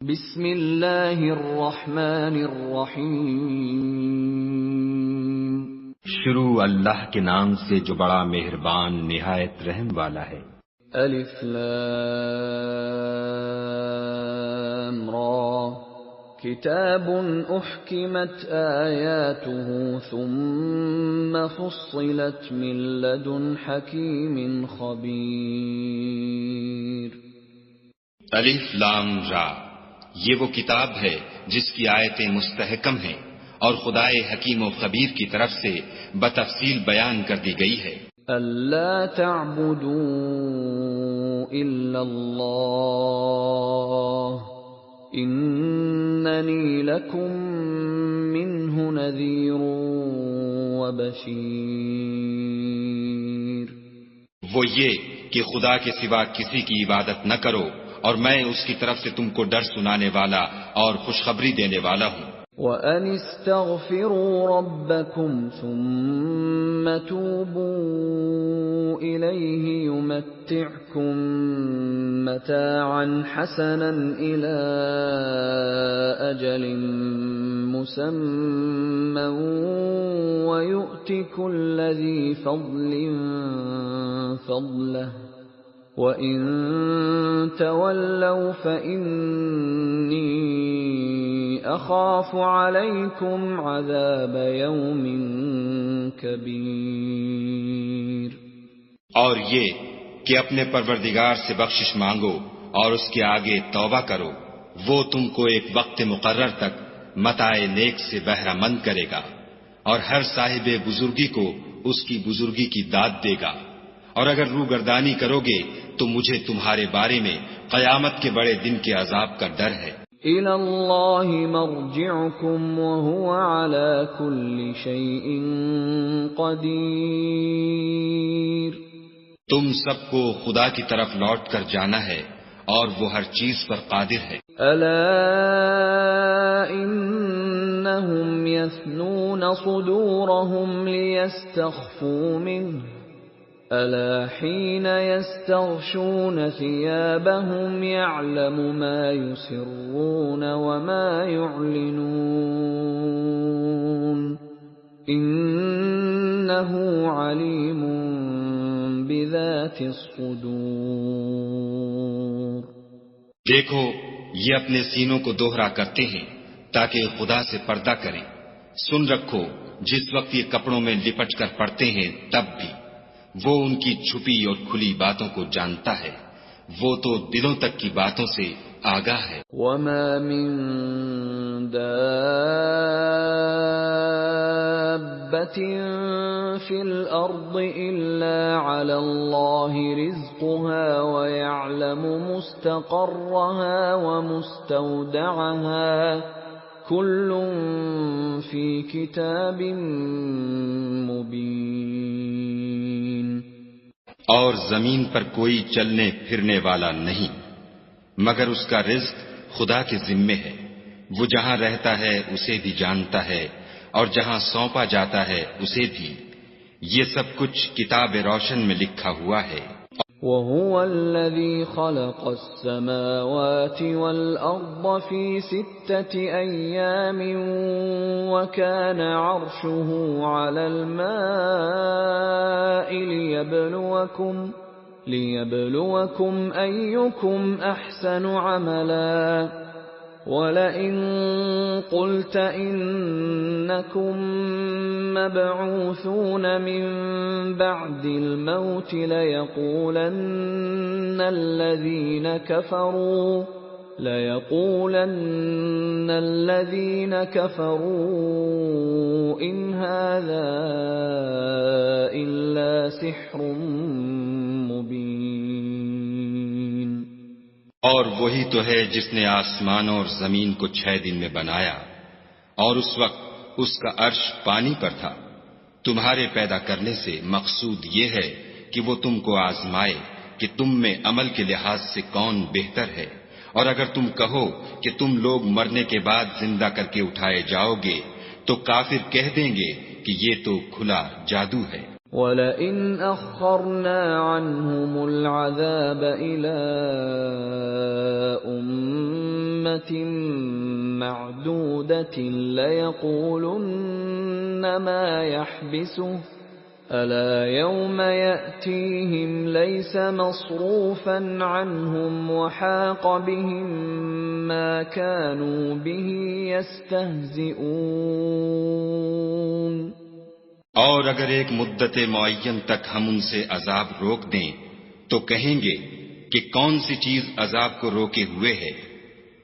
بسم اللہ الرحمن الرحیم۔ شروع اللہ کے نام سے جو بڑا مہربان نہایت رحم والا ہے۔ الف لام را کتاب احکمت آیاته ثم فصلت من لدن حکیم خبیر۔ الف لام را، یہ وہ کتاب ہے جس کی آیتیں مستحکم ہیں اور خدائے حکیم و خبیر کی طرف سے بتفصیل بیان کر دی گئی ہے۔ الا تعبدوا الا اللہ اننی لکم منہ نذیر وبشیر۔ وہ یہ کہ خدا کے سوا کسی کی عبادت نہ کرو اور میں اس کی طرف سے تم کو ڈر سنانے والا اور خوشخبری دینے والا ہوں۔ وَأَنِ اسْتَغْفِرُوا رَبَّكُمْ ثُمَّ تُوبُوا إِلَيْهِ يُمَتِّعْكُمْ مَتَاعًا حَسَنًا إِلَى أَجَلٍ مُّسَمًّى وَيُؤْتِ كُلَّ ذِي فَضْلٍ فَضْلَهُ وَإِن تَوَلَّوْا فَإِنِّي أَخَافُ عَلَيْكُمْ عَذَابَ يَوْمٍ كَبِيرٍ۔ اور یہ کہ اپنے پروردگار سے بخشش مانگو اور اس کے آگے توبہ کرو، وہ تم کو ایک وقت مقرر تک متاع نیک سے بہرہ مند کرے گا اور ہر صاحب بزرگی کو اس کی بزرگی کی داد دے گا، اور اگر روگردانی کرو گے تو مجھے تمہارے بارے میں قیامت کے بڑے دن کے عذاب کا ڈر ہے۔ إِلَى اللَّهِ مَرْجِعُكُمْ وَهُوَ عَلَى كُلِّ شَيْءٍ قَدِيرٌ۔ تم سب کو خدا کی طرف لوٹ کر جانا ہے اور وہ ہر چیز پر قادر ہے۔ أَلَا إِنَّهُمْ يَثْنُونَ صُدُورَهُمْ لِيَسْتَخْفُوا مِنْهُ أَلَا حِينَ يَسْتَغْشُونَ ثِيَابَهُمْ يَعْلَمُ مَا يُسِرُّونَ وَمَا يُعْلِنُونَ إِنَّهُ عَلِيمٌ بِذَاتِ الصُّدُورِ۔ دیکھو، یہ اپنے سینوں کو دوہرا کرتے ہیں تاکہ خدا سے پردہ کریں۔ سن رکھو، جس وقت یہ کپڑوں میں لپٹ کر پڑتے ہیں تب بھی وہ ان کی چھپی اور کھلی باتوں کو جانتا ہے، وہ تو دلوں تک کی باتوں سے آگاہ ہے۔ وَمَا مِن دَابَّةٍ فِي الْأَرْضِ إِلَّا عَلَى اللَّهِ رِزْقُهَا وَيَعْلَمُ مُسْتَقَرَّهَا وَمُسْتَوْدَعَهَا كُلٌّ فِي كِتَابٍ مُبِينٍ۔ اور زمین پر کوئی چلنے پھرنے والا نہیں مگر اس کا رزق خدا کے ذمے ہے، وہ جہاں رہتا ہے اسے بھی جانتا ہے اور جہاں سونپا جاتا ہے اسے بھی، یہ سب کچھ کتاب روشن میں لکھا ہوا ہے۔ وَهُوَ الَّذِي خَلَقَ السَّمَاوَاتِ وَالْأَرْضَ فِي 6 أَيَّامٍ وَكَانَ عَرْشُهُ عَلَى الْمَاءِ لِيَبْلُوَكُمْ أَيُّكُمْ أَحْسَنُ عَمَلًا وَلَئِن قُلْتَ إِنَّكُمْ مَبْعُوثُونَ مِنْ بَعْدِ الْمَوْتِ لَيَقُولَنَّ الَّذِينَ كَفَرُوا إِنْ هَذَا إِلَّا سِحْرٌ مُبِينٌ۔ اور وہی تو ہے جس نے آسمانوں اور زمین کو 6 دن میں بنایا، اور اس وقت اس کا عرش پانی پر تھا۔ تمہارے پیدا کرنے سے مقصود یہ ہے کہ وہ تم کو آزمائے کہ تم میں عمل کے لحاظ سے کون بہتر ہے، اور اگر تم کہو کہ تم لوگ مرنے کے بعد زندہ کر کے اٹھائے جاؤ گے تو کافر کہہ دیں گے کہ یہ تو کھلا جادو ہے۔ وَلَئِنْ أَخَّرْنَا عَنْهُمُ الْعَذَابَ إِلَىٰ أُمَّةٍ مَّعْدُودَةٍ لَّيَقُولُنَّ مَا يَحْبِسُهُ أَلَا يَوْمَ يَأْتِيهِمْ لَيْسَ مَصْرُوفًا عَنْهُمْ وَحَاقَ بِهِم مَّا كَانُوا بِهِ يَسْتَهْزِئُونَ۔ اور اگر ایک مدت معین تک ہم ان سے عذاب روک دیں تو کہیں گے کہ کون سی چیز عذاب کو روکے ہوئے ہے؟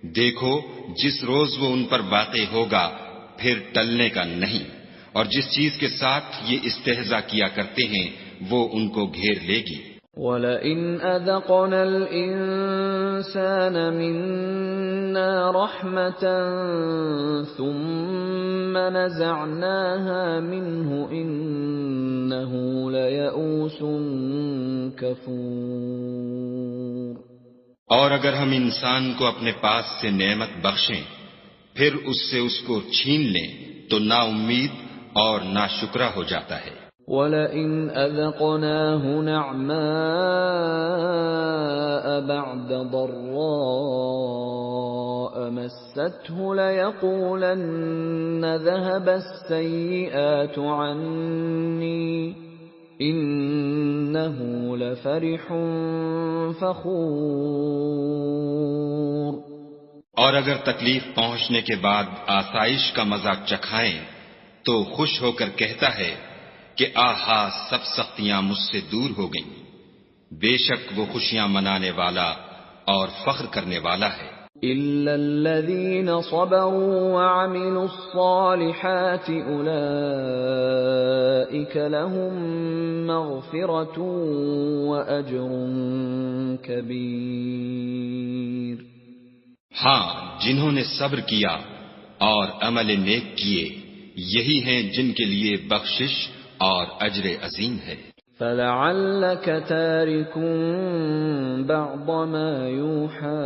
دیکھو جس روز وہ ان پر واقع ہوگا پھر ٹلنے کا نہیں، اور جس چیز کے ساتھ یہ استہزاء کیا کرتے ہیں وہ ان کو گھیر لے گی۔ وَلَئِنْ أَذَقْنَا الْإِنسَانَ مِنَّا رَحْمَةً ثُمَّ نَزَعْنَاهَا مِنْهُ إِنَّهُ لَيَئُوسٌ كَفُورٌ۔ اور اگر ہم انسان کو اپنے پاس سے نعمت بخشیں پھر اس سے اس کو چھین لیں تو نا امید اور ناشکرا ہو جاتا ہے۔ وَلَئِنْ أَذَقْنَاهُ نَعْمَاءَ بَعْدَ ضَرَّاءَ مَسَّتْهُ لَيَقُولَنَّ ذَهَبَ السَّيِّئَاتُ عَنِّي إِنَّهُ لَفَرِحٌ فَخُورٌ۔ اور اگر تکلیف پہنچنے کے بعد آسائش کا مزہ چکھائیں تو خوش ہو کر کہتا ہے کہ آہا سب سختیاں مجھ سے دور ہو گئیں۔ بے شک وہ خوشیاں منانے والا اور فخر کرنے والا ہے۔ إِلَّا الَّذِينَ صَبَرُوا وَعَمِلُوا الصَّالِحَاتِ أُولَئِكَ لَهُم مَّغْفِرَةٌ وَأَجْرٌ كَبِيرٌ۔ ہاں جنہوں نے صبر کیا اور عمل نیک کیے یہی ہیں جن کے لیے بخشش اور اجر عظیم ہے۔ فَلَعَلَّكَ تَارِكٌ بَعْضَ مَا يُوحَىٰ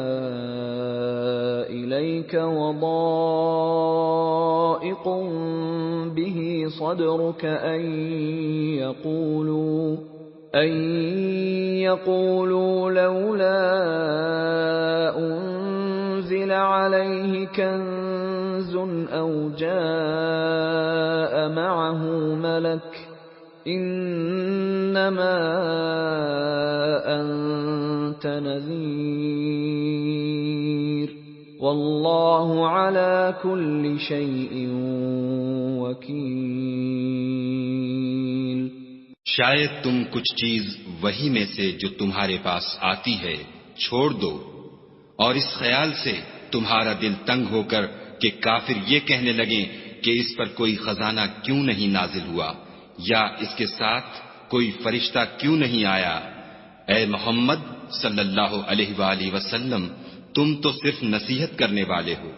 إِلَيْكَ وَضَائِقٌ بِهِ صَدْرُكَ أَن يَقُولُوا لَوْلَا أُنزِلَ عَلَيْهِ كَنزٌ أَوْ جَاءَ مَعَهُ مَلَكٌ إِنَّمَا أَنتَ نَذِيرٌ وَاللَّهُ عَلَى كُلِّ شَيْءٍ وَكِيلٌ۔ شاید تم کچھ چیز وہی میں سے جو تمہارے پاس آتی ہے چھوڑ دو، اور اس خیال سے تمہارا دل تنگ ہو کر کہ کافر یہ کہنے لگیں کہ اس پر کوئی خزانہ کیوں نہیں نازل ہوا یا اس کے ساتھ کوئی فرشتہ کیوں نہیں آیا۔ اے محمد صلی اللہ علیہ وآلہ وسلم تم تو صرف نصیحت کرنے والے ہو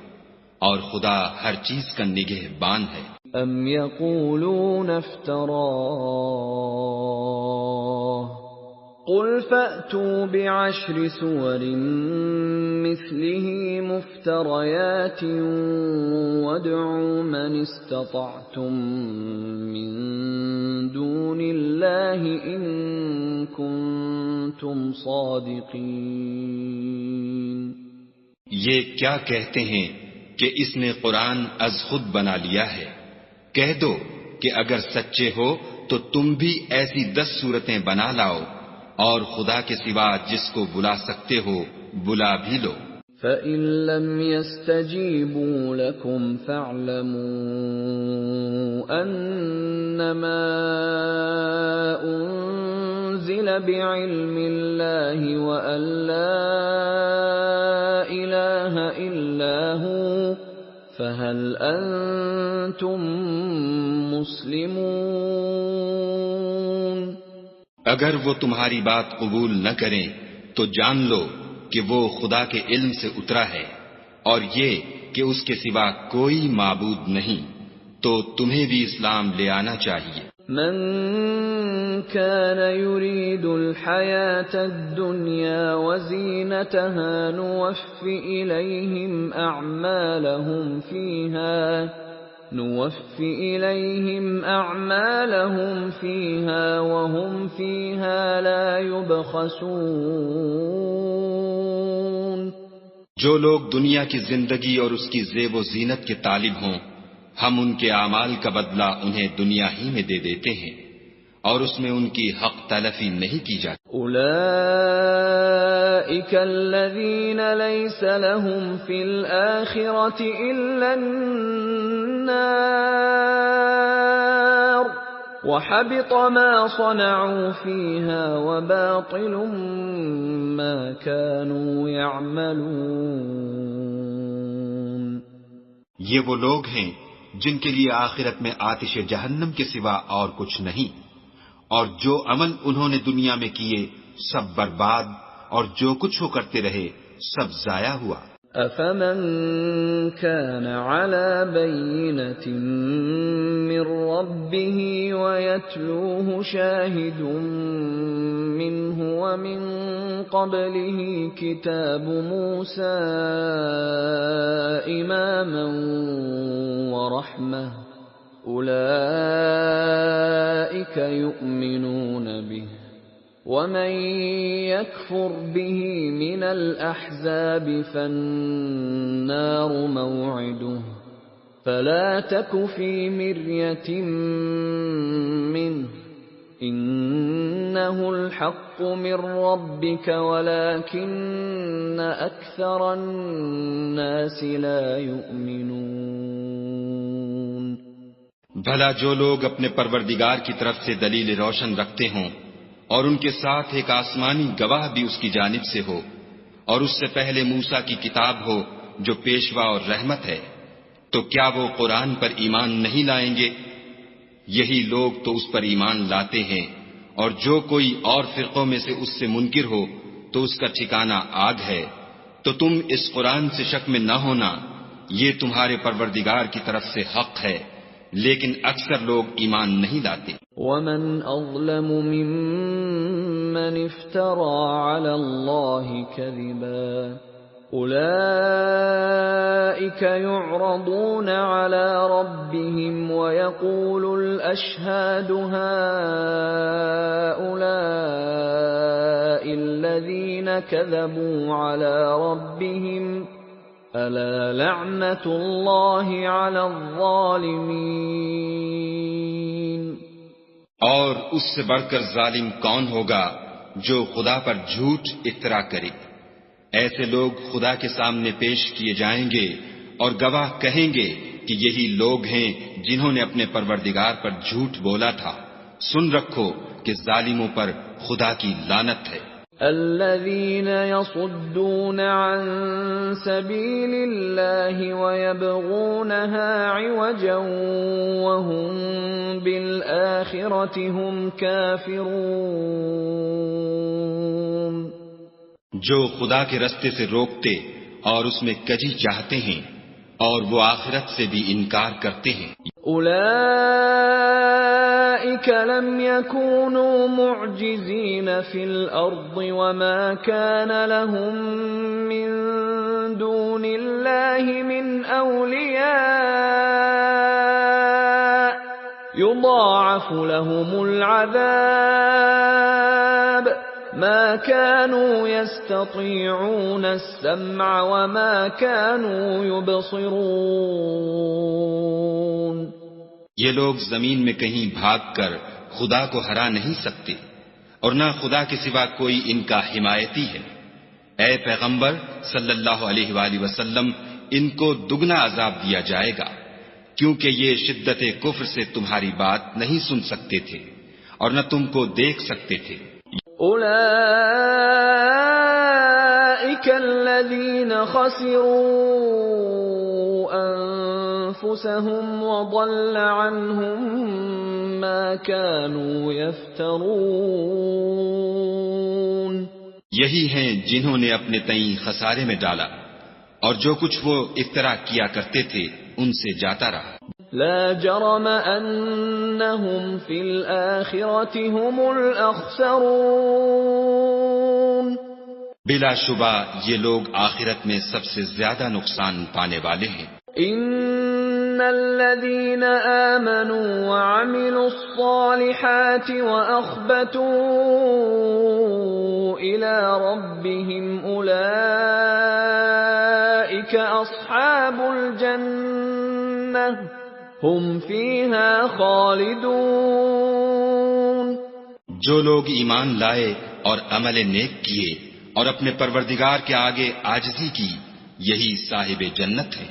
اور خدا ہر چیز کا نگہبان ہے۔ أَمْ يَقُولُونَ افْتَرَاهُ قُلْ فَأْتُوا بِعَشْرِ سُوَرٍ مِثْلِهِ مُفْتَرَيَاتٍ وَادْعُوا مَنِ اسْتَطَعْتُم مِّن دُونِ اللَّهِ إِن كُنتُمْ صَادِقِينَ۔ یہ کیا کہتے ہیں کہ اس نے قرآن از خود بنا لیا ہے؟ کہہ دو کہ اگر سچے ہو تو تم بھی ایسی 10 صورتیں بنا لاؤ اور خدا کے سوا جس کو بلا سکتے ہو بلا بھی لو۔ فَإِن لَّمْ يَسْتَجِيبُوا لَكُمْ فَاعْلَمُوا أَنَّمَا أُنزِلَ بِعِلْمِ اللَّهِ وَأَن لَّا إِلَٰهَ إِلَّا هُوَ فَهَلْ أَنتُم مُّسْلِمُونَ۔ اگر وہ تمہاری بات قبول نہ کریں تو جان لو کہ وہ خدا کے علم سے اترا ہے، اور یہ کہ اس کے سوا کوئی معبود نہیں، تو تمہیں بھی اسلام لے آنا چاہیے۔ من كان يريد الحياة الدنيا وزينتها نوف إليهم أعمالهم فيها نوفي إليهم أعمالهم فيها وهم فيها لا يبخسون۔ جو لوگ دنیا کی زندگی اور اس کی زیب و زینت کے طالب ہوں، ہم ان کے اعمال کا بدلہ انہیں دنیا ہی میں دے دیتے ہیں اور اس میں ان کی حق تلفی نہیں کی جاتی۔ أولئك الذين ليس لهم في الآخرة إلا النار وحبط ما صنعوا فيها وباطل ما كانوا يعملون۔ یہ وہ لوگ ہیں جن کے لیے آخرت میں آتش جہنم کے سوا اور کچھ نہیں، اور جو عمل انہوں نے دنیا میں کیے سب برباد، اور جو کچھ وہ کرتے رہے سب ضائع ہوا۔ أفمن كان على بينة من ربه ويتلوه شاهد منه ومن قبله كتاب موسى إماما ورحمة أولئك يؤمنون به ومن يكفر به من الأحزاب فالنار موعده فلا تك في مرية منه إنه الحق من ربك ولكن أكثر الناس لا يؤمنون۔ بھلا جو لوگ اپنے پروردگار کی طرف سے دلیل روشن رکھتے ہوں اور ان کے ساتھ ایک آسمانی گواہ بھی اس کی جانب سے ہو، اور اس سے پہلے موسیٰ کی کتاب ہو جو پیشوا اور رحمت ہے، تو کیا وہ قرآن پر ایمان نہیں لائیں گے؟ یہی لوگ تو اس پر ایمان لاتے ہیں، اور جو کوئی اور فرقوں میں سے اس سے منکر ہو تو اس کا ٹھکانہ آگ ہے۔ تو تم اس قرآن سے شک میں نہ ہونا، یہ تمہارے پروردگار کی طرف سے حق ہے، لیکن اکثر لوگ ایمان نہیں لاتے۔ ومن أظلم ممن افترى على الله كذبا أولئك يعرضون على ربهم ويقول الأشهاد هؤلاء الذين كذبوا على ربهم ألا لعنة الله على الظالمين۔ اور اس سے بڑھ کر ظالم کون ہوگا جو خدا پر جھوٹ افترا کرے؟ ایسے لوگ خدا کے سامنے پیش کیے جائیں گے اور گواہ کہیں گے کہ یہی لوگ ہیں جنہوں نے اپنے پروردگار پر جھوٹ بولا تھا۔ سن رکھو کہ ظالموں پر خدا کی لعنت ہے۔ الذين يصدون عن سبيل الله ويبغونها عوجا وهم بالآخرة هم كافرون۔ جو خدا کے رستے سے روکتے اور اس میں کجی چاہتے ہیں اور وہ آخرت سے بھی انکار کرتے ہیں۔ أولئك لم يكونوا معجزين في الأرض وما كان لهم من دون الله من أولياء يضاعف لهم العذاب ما كانوا يستطيعون السمع وما كانوا يبصرون۔ یہ لوگ زمین میں کہیں بھاگ کر خدا کو ہرا نہیں سکتے اور نہ خدا کے سوا کوئی ان کا حمایتی ہے۔ اے پیغمبر صلی اللہ علیہ وآلہ وسلم، ان کو دگنا عذاب دیا جائے گا کیونکہ یہ شدت کفر سے تمہاری بات نہیں سن سکتے تھے اور نہ تم کو دیکھ سکتے تھے۔ أولئك الذين خسروا أنفسهم وضل عنهم ما كانوا يفترون۔ یہی ہیں جنہوں نے اپنے تئیں خسارے میں ڈالا اور جو کچھ وہ افترا کیا کرتے تھے ان سے جاتا رہا۔ لا جرم أنهم في الآخرة هم الأخسرون۔ بلا شبہ یہ لوگ آخرت میں سب سے زیادہ نقصان پانے والے ہیں۔ إن الذين آمنوا وعملوا الصالحات وأخبتوا إلى ربهم أولئك أصحاب الجنة هم فيها خالدون۔ جو لوگ ایمان لائے اور عمل نیک کیے اور اپنے پروردگار کے آگے عاجزی کی، یہی صاحب جنت ہے،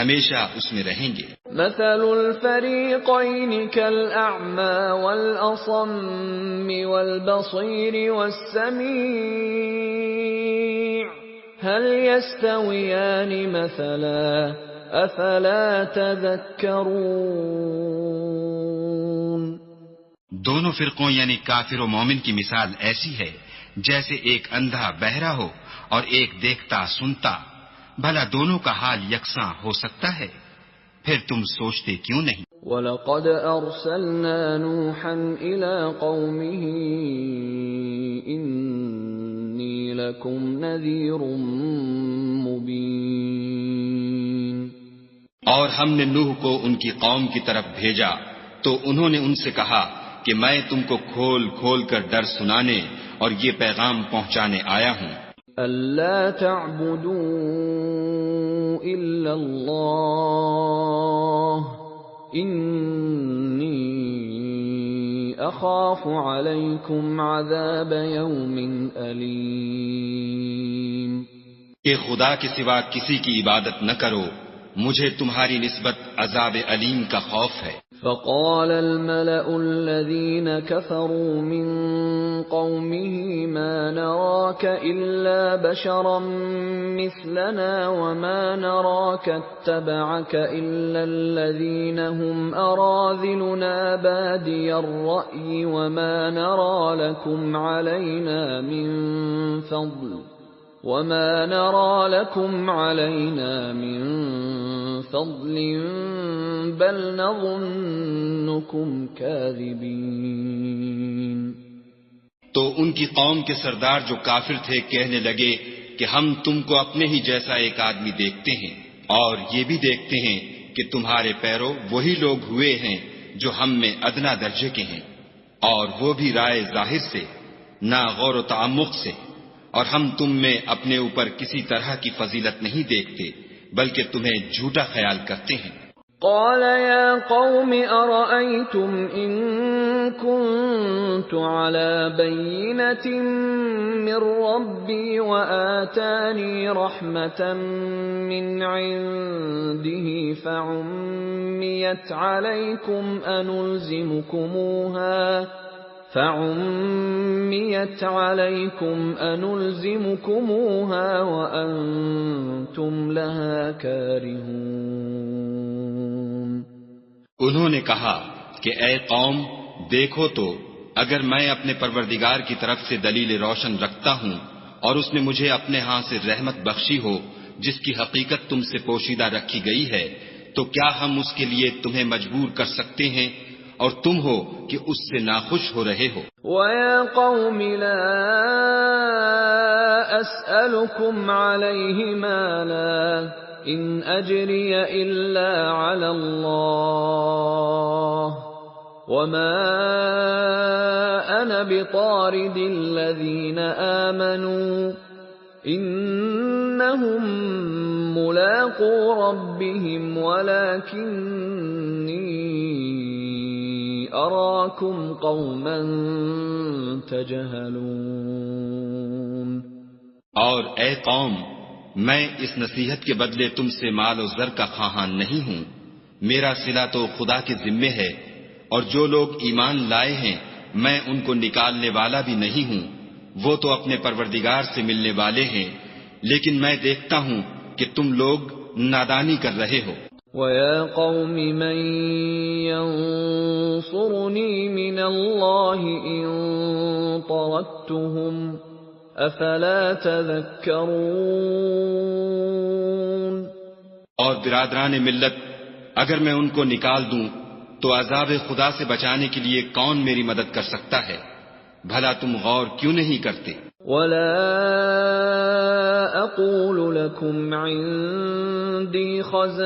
ہمیشہ اس میں رہیں گے۔ مثل الفريقين كالأعمى والأصم والبصير والسميع هل يستويان مثلا أفلا تذكرون۔ دونوں فرقوں یعنی کافر و مومن کی مثال ایسی ہے جیسے ایک اندھا بہرا ہو اور ایک دیکھتا سنتا، بھلا دونوں کا حال یکساں ہو سکتا ہے؟ پھر تم سوچتے کیوں نہیں؟ وَلَقَدْ أَرْسَلْنَا نُوحًا إِلَىٰ قَوْمِهِ إِنِّي لَكُمْ نَذِيرٌ مُّبِينٌ۔ اور ہم نے نوح کو ان کی قوم کی طرف بھیجا تو انہوں نے ان سے کہا کہ میں تم کو کھول کھول کر ڈر سنانے اور یہ پیغام پہنچانے آیا ہوں۔ أَلَّا تَعْبُدُوا إِلَّا اللَّهَ إِنِّي أَخَافُ عَلَيْكُمْ عَذَابَ يَوْمٍ أَلِيمٍ۔ کہ خدا کے سوا کسی کی عبادت نہ کرو، مجھے تمہاری نسبت عذاب علیم کا خوف ہے۔ فقال الملأ الذين كفروا من قومه ما نراك إلا بشرا مثلنا وما نراك اتبعك إلا الذين هم أراذلنا بادي الرأي وما نرى لكم علينا من فضل بل نظنكم كاذبين۔ تو ان کی قوم کے سردار جو کافر تھے کہنے لگے کہ ہم تم کو اپنے ہی جیسا ایک آدمی دیکھتے ہیں اور یہ بھی دیکھتے ہیں کہ تمہارے پیرو وہی لوگ ہوئے ہیں جو ہم میں ادنا درجے کے ہیں، اور وہ بھی رائے ظاہر سے، نہ غور و تعمق سے، اور ہم تم میں اپنے اوپر کسی طرح کی فضیلت نہیں دیکھتے بلکہ تمہیں جھوٹا خیال کرتے ہیں۔ قال يا قوم أرأيتم إن كنت على بينة من ربي وآتاني رحمة من عنده فعميت عليكم أنلزمكموها وأنتم لها كارهون۔ انہوں نے کہا کہ اے قوم دیکھو تو اگر میں اپنے پروردگار کی طرف سے دلیل روشن رکھتا ہوں اور اس نے مجھے اپنے ہاں سے رحمت بخشی ہو جس کی حقیقت تم سے پوشیدہ رکھی گئی ہے، تو کیا ہم اس کے لیے تمہیں مجبور کر سکتے ہیں اور تم ہو کہ اس سے ناخوش ہو رہے ہو؟ وَيَا قَوْمِ لَا أَسْأَلُكُمْ عَلَيْهِ مَالًا إِنْ أَجْرِيَ إِلَّا عَلَى اللَّهِ وَمَا أَنَا بِطَارِدِ الَّذِينَ آمَنُوا إِنَّهُمْ مُلَاقُو رَبِّهِمْ وَلَكِنِّي أَرَاكُمْ قَوْمًا تَجْهَلُونَ۔ اور اے قوم، میں اس نصیحت کے بدلے تم سے مال و زر کا خواہاں نہیں ہوں، میرا صلہ تو خدا کے ذمے ہے، اور جو لوگ ایمان لائے ہیں میں ان کو نکالنے والا بھی نہیں ہوں، وہ تو اپنے پروردگار سے ملنے والے ہیں، لیکن میں دیکھتا ہوں کہ تم لوگ نادانی کر رہے ہو۔ وَيَا قَوْمِ مَن يَنصُرُنِي مِنَ اللَّهِ إِن طَرَدتُّهُمْ أَفَلَا تَذَكَّرُونَ۔ اور برادران ملت، اگر میں ان کو نکال دوں تو عذاب خدا سے بچانے کے لیے کون میری مدد کر سکتا ہے؟ بھلا تم غور کیوں نہیں کرتے؟ وَلَا أقول لكم عندي خزائن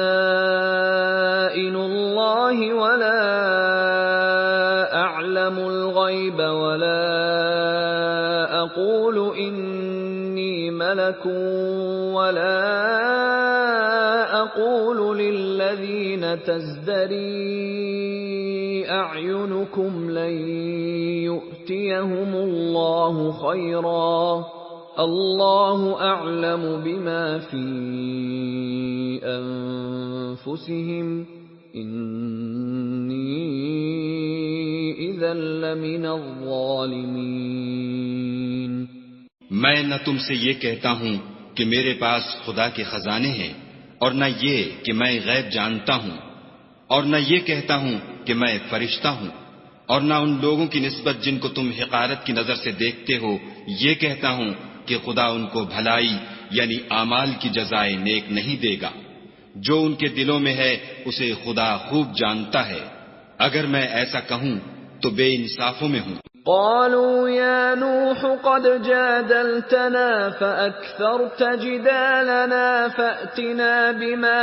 الله ولا أعلم الغيب ولا أقول إني ملك ولا أقول للذين تزدري أعينكم لن يؤتيهم الله خيرا الله أعلم بما في أنفسهم إني إذا لمن الظالمين. میں نہ تم سے یہ کہتا ہوں کہ میرے پاس خدا کے خزانے ہیں، اور نہ یہ کہ میں غیب جانتا ہوں، اور نہ یہ کہتا ہوں کہ میں فرشتہ ہوں، اور نہ ان لوگوں کی نسبت جن کو تم حقارت کی نظر سے دیکھتے ہو یہ کہتا ہوں کہ خدا ان کو بھلائی یعنی اعمال کی جزائے نیک نہیں دے گا. جو ان کے دلوں میں ہے اسے خدا خوب جانتا ہے. اگر میں ایسا کہوں تو بے انصافوں میں ہوں. قالوا يا نوح قد جادلتنا فأكثرت جدالنا فأتنا بما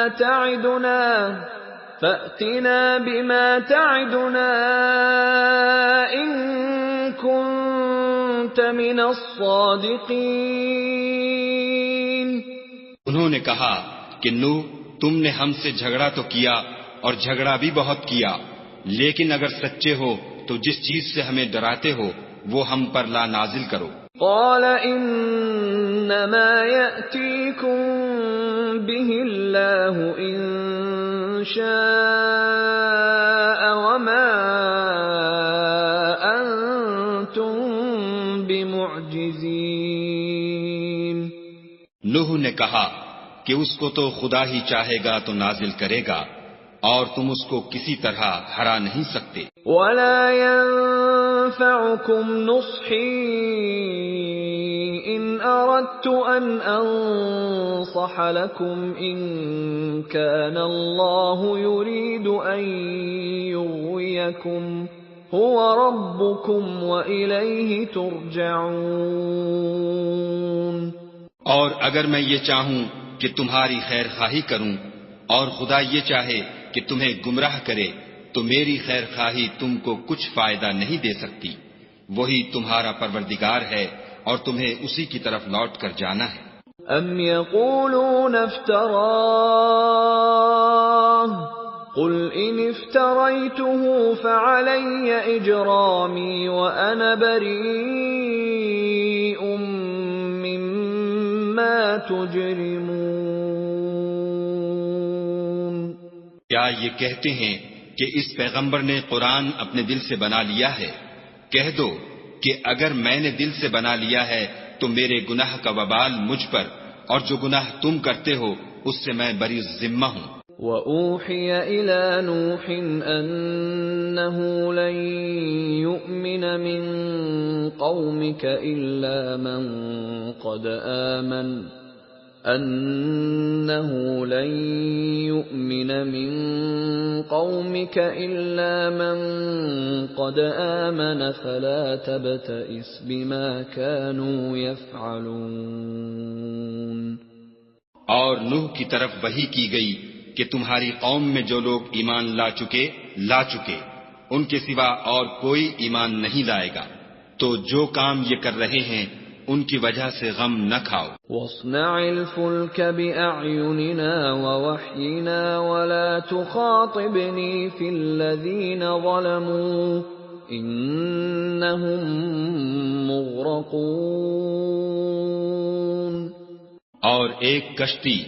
تعدنا إن كنت من الصادقين. انہوں نے کہا کہ نوح تم نے ہم سے جھگڑا تو کیا اور جھگڑا بھی بہت کیا، لیکن اگر سچے ہو تو جس چیز سے ہمیں ڈراتے ہو وہ ہم پر لا نازل کرو. قال انما يأتيكم به الله ان شاء وما انتم بمعجزين. نوح نے کہا کہ اس کو تو خدا ہی چاہے گا تو نازل کرے گا اور تم اس کو کسی طرح ہرا نہیں سکتے. ولا ينفعكم نصحي إن أردت أن أنصح لكم إن كان الله يريد أن يغويكم هو ربكم وإليه ترجعون. اور اگر میں یہ چاہوں کہ تمہاری خیر خواہی کروں اور خدا یہ چاہے کہ تمہیں گمراہ کرے تو میری خیر خواہی تم کو کچھ فائدہ نہیں دے سکتی. وہی تمہارا پروردگار ہے اور تمہیں اسی کی طرف لوٹ کر جانا ہے. ام يقولون افتراه قل ان افتريته فعلي اجرامي وانا بريء مما تجرمون. کیا یہ کہتے ہیں کہ اس پیغمبر نے قرآن اپنے دل سے بنا لیا ہے؟ کہہ دو کہ اگر میں نے دل سے بنا لیا ہے تو میرے گناہ کا وبال مجھ پر، اور جو گناہ تم کرتے ہو اس سے میں بری ذمہ ہوں. وَأُوحِيَ إِلَى نُوحٍ أَنَّهُ لَن يُؤْمِنَ مِن قَوْمِكَ إِلَّا مَن قَدْ آمَنَ فَلَا تَبْتَئِسْ بِمَا كَانُوا يَفْعَلُونَ. اور نوح کی طرف وحی کی گئی کہ تمہاری قوم میں جو لوگ ایمان لا چکے ان کے سوا اور کوئی ایمان نہیں لائے گا، تو جو کام یہ کر رہے ہیں ان کی وجہ سے غم نہ کھاؤ. وَاصْنَعِ الْفُلْكَ بِأَعْيُنِنَا وَوَحْيِنَا وَلَا تُخَاطِبْنِي فِي الَّذِينَ ظَلَمُوا إِنَّهُمْ مُغْرَقُونَ. اور ایک کشتی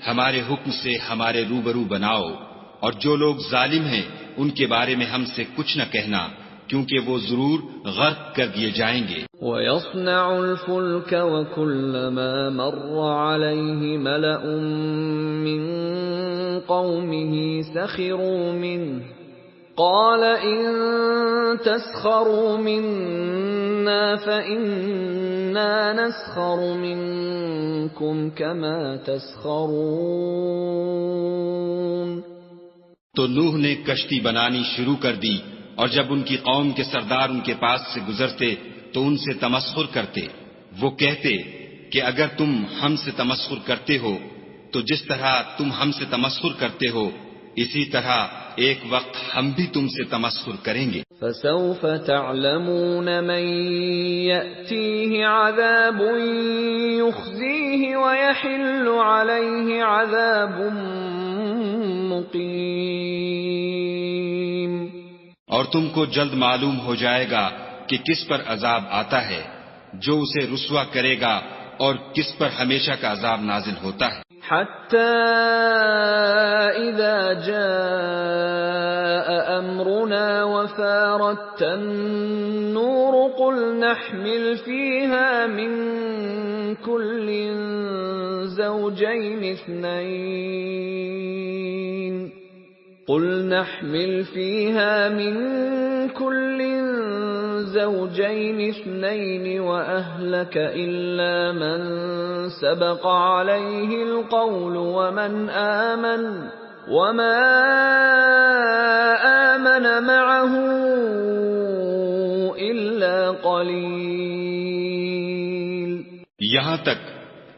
ہمارے حکم سے ہمارے روبرو بناؤ، اور جو لوگ ظالم ہیں ان کے بارے میں ہم سے کچھ نہ کہنا، کیونکہ وہ ضرور غرق کر دیے جائیں گے. وَيَصْنَعُ الْفُلْكَ وَكُلَّمَا مَرَّ عَلَيْهِ مَلَأٌ مِّن قَوْمِهِ سَخِرُوا مِنْهُ قَالَ إِن تَسْخَرُوا مِنَّا فَإِنَّا نَسْخَرُ مِنكُمْ كَمَا تَسْخَرُونَ. تو نوح نے کشتی بنانی شروع کر دی، اور جب ان کی قوم کے سردار ان کے پاس سے گزرتے تو ان سے تمسخر کرتے. وہ کہتے کہ اگر تم ہم سے تمسخر کرتے ہو تو جس طرح تم ہم سے تمسخر کرتے ہو اسی طرح ایک وقت ہم بھی تم سے تمسخر کریں گے۔ فسوف تعلمون من يأتيه عذاب يخزيه ويحل عليه عذاب مقيم۔ اور تم کو جلد معلوم ہو جائے گا کہ کس پر عذاب آتا ہے جو اسے رسوا کرے گا اور کس پر ہمیشہ کا عذاب نازل ہوتا ہے۔ حتى إذا جاء أمرنا وفارت النور قل نحمل فيها من كل زوجين اثنين وأهلك إلا من سبق عليه القول وما آمن معه إلا قليل۔ یہاں تک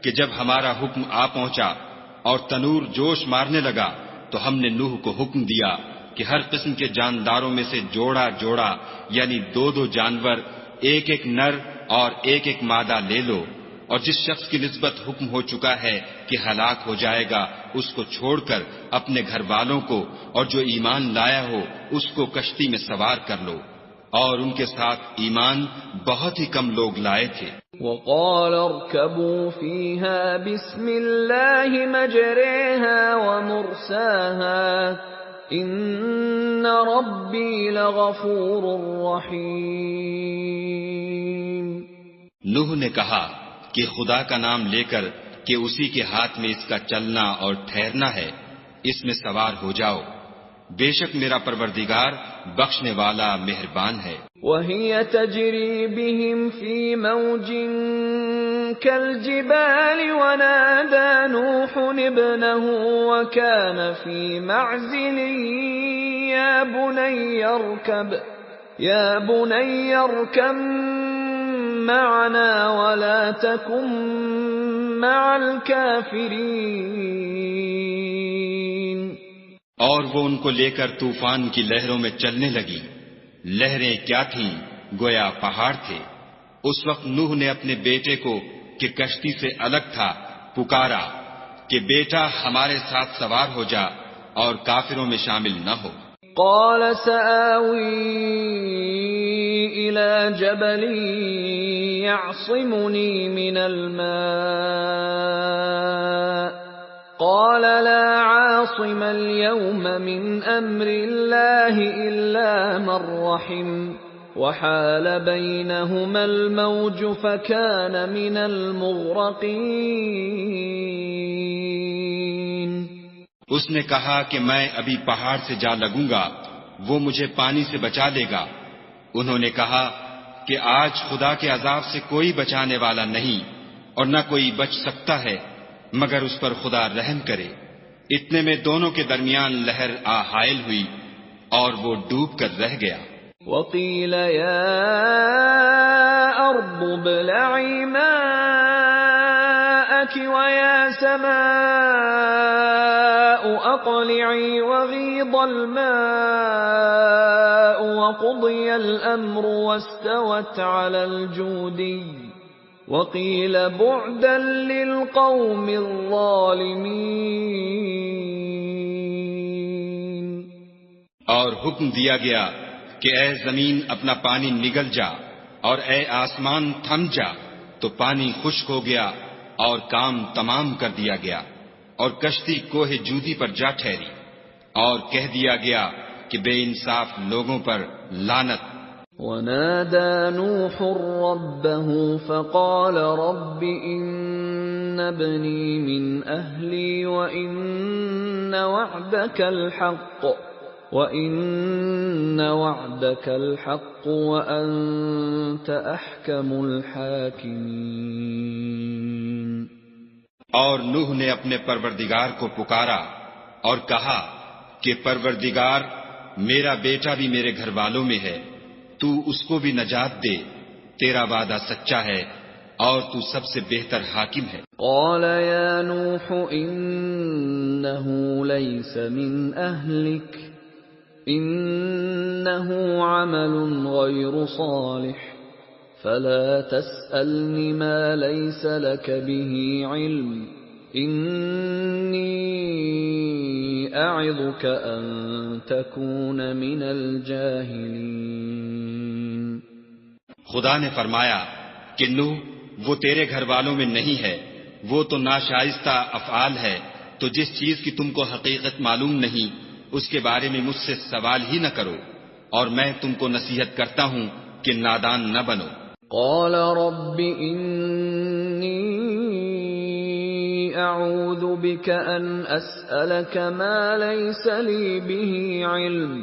کہ جب ہمارا حکم آ پہنچا اور تنور جوش مارنے لگا تو ہم نے نوح کو حکم دیا کہ ہر قسم کے جانداروں میں سے جوڑا جوڑا یعنی دو جانور، ایک ایک نر اور ایک ایک مادہ لے لو، اور جس شخص کی نسبت حکم ہو چکا ہے کہ ہلاک ہو جائے گا اس کو چھوڑ کر اپنے گھر والوں کو اور جو ایمان لایا ہو اس کو کشتی میں سوار کر لو، اور ان کے ساتھ ایمان بہت ہی کم لوگ لائے تھے۔ وقال اركبوا فيها بسم الله مجريها ومرساها إن ربي لغفور رحيم۔ نوح نے کہا کہ خدا کا نام لے کر کہ اسی کے ہاتھ میں اس کا چلنا اور ٹھہرنا ہے، اس میں سوار ہو جاؤ، بے شک میرا پروردگار بخشنے والا مہربان ہے۔ وَهِيَ تَجْرِي بِهِمْ فِي مَوْجٍ كَالْجِبَالِ وَنَادَى نُوحٌ ابْنَهُ وَكَانَ فِي مَعْزِلٍ يَا بُنَيَّ ارْكَبْ مَعَنَا وَلَا تَكُن مَّعَ الْكَافِرِينَ۔ اور وہ ان کو لے کر طوفان کی لہروں میں چلنے لگی۔ لہریں کیا تھیں، گویا پہاڑ تھے۔ اس وقت نوح نے اپنے بیٹے کو کہ کشتی سے الگ تھا پکارا کہ بیٹا ہمارے ساتھ سوار ہو جا اور کافروں میں شامل نہ ہو۔ قال سآوي إلى جبل يعصمني من الماء قال لا عاصم اليوم من أمر الله إلا من رحم وحال بينهما الموج فكان من المغرقين۔ اس نے کہا کہ میں ابھی پہاڑ سے جا لگوں گا، وہ مجھے پانی سے بچا لے گا۔ انہوں نے کہا کہ آج خدا کے عذاب سے کوئی بچانے والا نہیں اور نہ کوئی بچ سکتا ہے مگر اس پر خدا رحم کرے۔ اتنے میں دونوں کے درمیان لہر حائل ہوئی اور وہ ڈوب کر رہ گیا۔ وَقِيلَ يَا أَرْضُ ابْلَعِي مَاءَكِ وَيَا سَمَاءُ أَقْلِعِي وَغِيضَ الْمَاءُ وَقُضِيَ الْأَمْرُ وَاسْتَوَتْ عَلَى الْجُودِيِّ وَقِيلَ بُعْدًا لِلْقَوْمِ الظَّالِمِينَ۔ اور حکم دیا گیا کہ اے زمین اپنا پانی نگل جا اور اے آسمان تھم جا، تو پانی خشک ہو گیا اور کام تمام کر دیا گیا اور کشتی کوہ جودی پر جا ٹھہری، اور کہہ دیا گیا کہ بے انصاف لوگوں پر لعنت۔ وَنَادَى نُوحٌ رَبَّهُ فَقَالَ رَبِّ إِنَّ ابْنِي مِنْ أَهْلِي وَإِنَّ وَعْدَكَ الْحَقُّ وَأَنْتَ أَحْكَمُ الْحَاكِمِينَ۔ اور نوح نے اپنے پروردگار کو پکارا اور کہا کہ پروردگار میرا بیٹا بھی میرے گھر والوں میں ہے، تو اس کو بھی نجات دے، تیرا وعدہ سچا ہے اور تو سب سے بہتر حاکم ہے۔ قال يا نوح إنه ليس من أهلك إنه عمل غير صالح فلا تسألني ما ليس لك به علم إني أعظك أن تكون من الجاهلين۔ خدا نے فرمایا کہ نوح وہ تیرے گھر والوں میں نہیں ہے، وہ تو ناشائستہ افعال ہے، تو جس چیز کی تم کو حقیقت معلوم نہیں اس کے بارے میں مجھ سے سوال ہی نہ کرو، اور میں تم کو نصیحت کرتا ہوں کہ نادان نہ بنو۔ قال رب إني أعوذ بك أن أسألك ما ليس لي به علم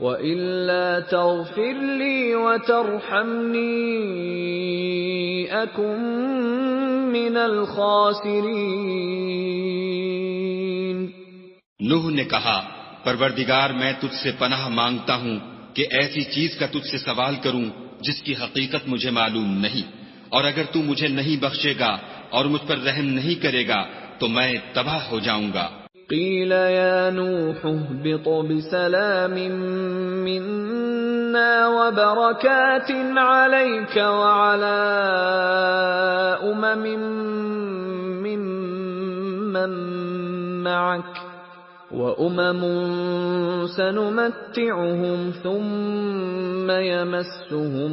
وإلا تغفر لي وترحمني أكن من الخاسرين۔ نوح نے کہا پروردگار میں تجھ سے پناہ مانگتا ہوں کہ ایسی چیز کا تجھ سے سوال کروں جس کی حقیقت مجھے معلوم نہیں، اور اگر تو مجھے نہیں بخشے گا اور مجھ پر رحم نہیں کرے گا تو میں تباہ ہو جاؤں گا۔ قیل یا نوح اهبط بسلام منا وبرکات علیک وعلی ممن معک وأمم سنمتعهم ثم يمسهم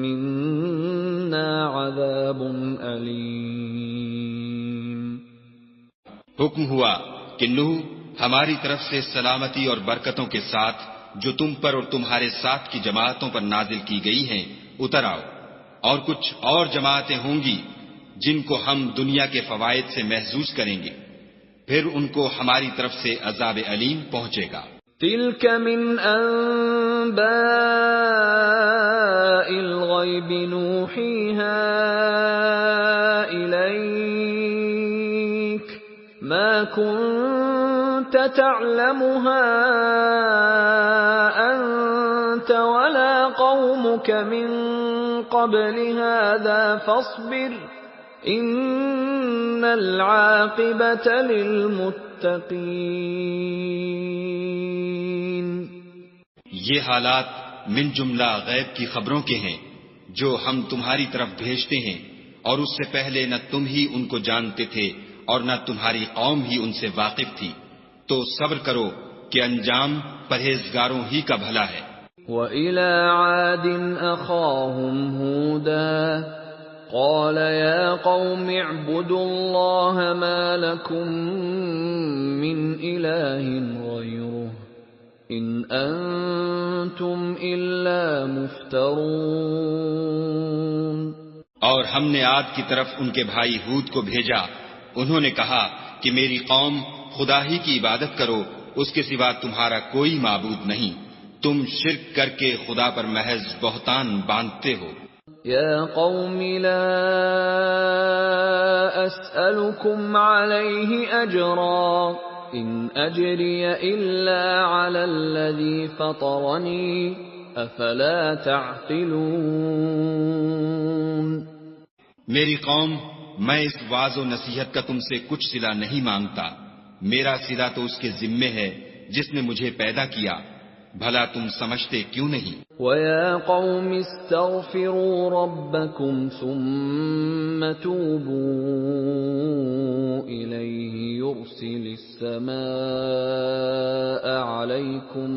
منا عذاب أليم۔ حکم ہوا کہ نوح ہماری طرف سے سلامتی اور برکتوں کے ساتھ جو تم پر اور تمہارے ساتھ کی جماعتوں پر نازل کی گئی ہیں اتر آؤ، اور کچھ اور جماعتیں ہوں گی جن کو ہم دنیا کے فوائد سے محظوظ کریں گے، پھر ان کو ہماری طرف سے عذاب علیم پہنچے گا۔ تلک من انباء الغیب نوحیها الیک ما كنت تعلمها انت ولا قومك من قبل هذا فاصبر ان العاقبۃ للمتقین۔ یہ حالات من جملہ غیب کی خبروں کے ہیں جو ہم تمہاری طرف بھیجتے ہیں، اور اس سے پہلے نہ تم ہی ان کو جانتے تھے اور نہ تمہاری قوم ہی ان سے واقف تھی، تو صبر کرو کہ انجام پرہیزگاروں ہی کا بھلا ہے۔ وَإِلَىٰ عَادٍ أَخَاهُمْ هُودًا قال يا قوم اعبدوا الله ما لكم من إله غيره إن أنتم إلا مفترون۔ اور ہم نے عاد کی طرف ان کے بھائی ہود کو بھیجا، انہوں نے کہا کہ میری قوم خدا ہی کی عبادت کرو، اس کے سوا تمہارا کوئی معبود نہیں، تم شرک کر کے خدا پر محض بہتان باندھتے ہو۔ یا قوم لا اسألكم علیہ اجرا ان اجری الا علی الذی فطرنی افلا تعقلون۔ میری قوم، میں اس واعظ و نصیحت کا تم سے کچھ صلہ نہیں مانگتا، میرا صلہ تو اس کے ذمے ہے جس نے مجھے پیدا کیا، بھلا تم سمجھتے کیوں نہیں؟ وَيَا قَوْمِ اسْتَغْفِرُوا رَبَّكُمْ ثُمَّ تُوبُوا إِلَيْهِ يُرْسِلِ السَّمَاءَ عَلَيْكُمْ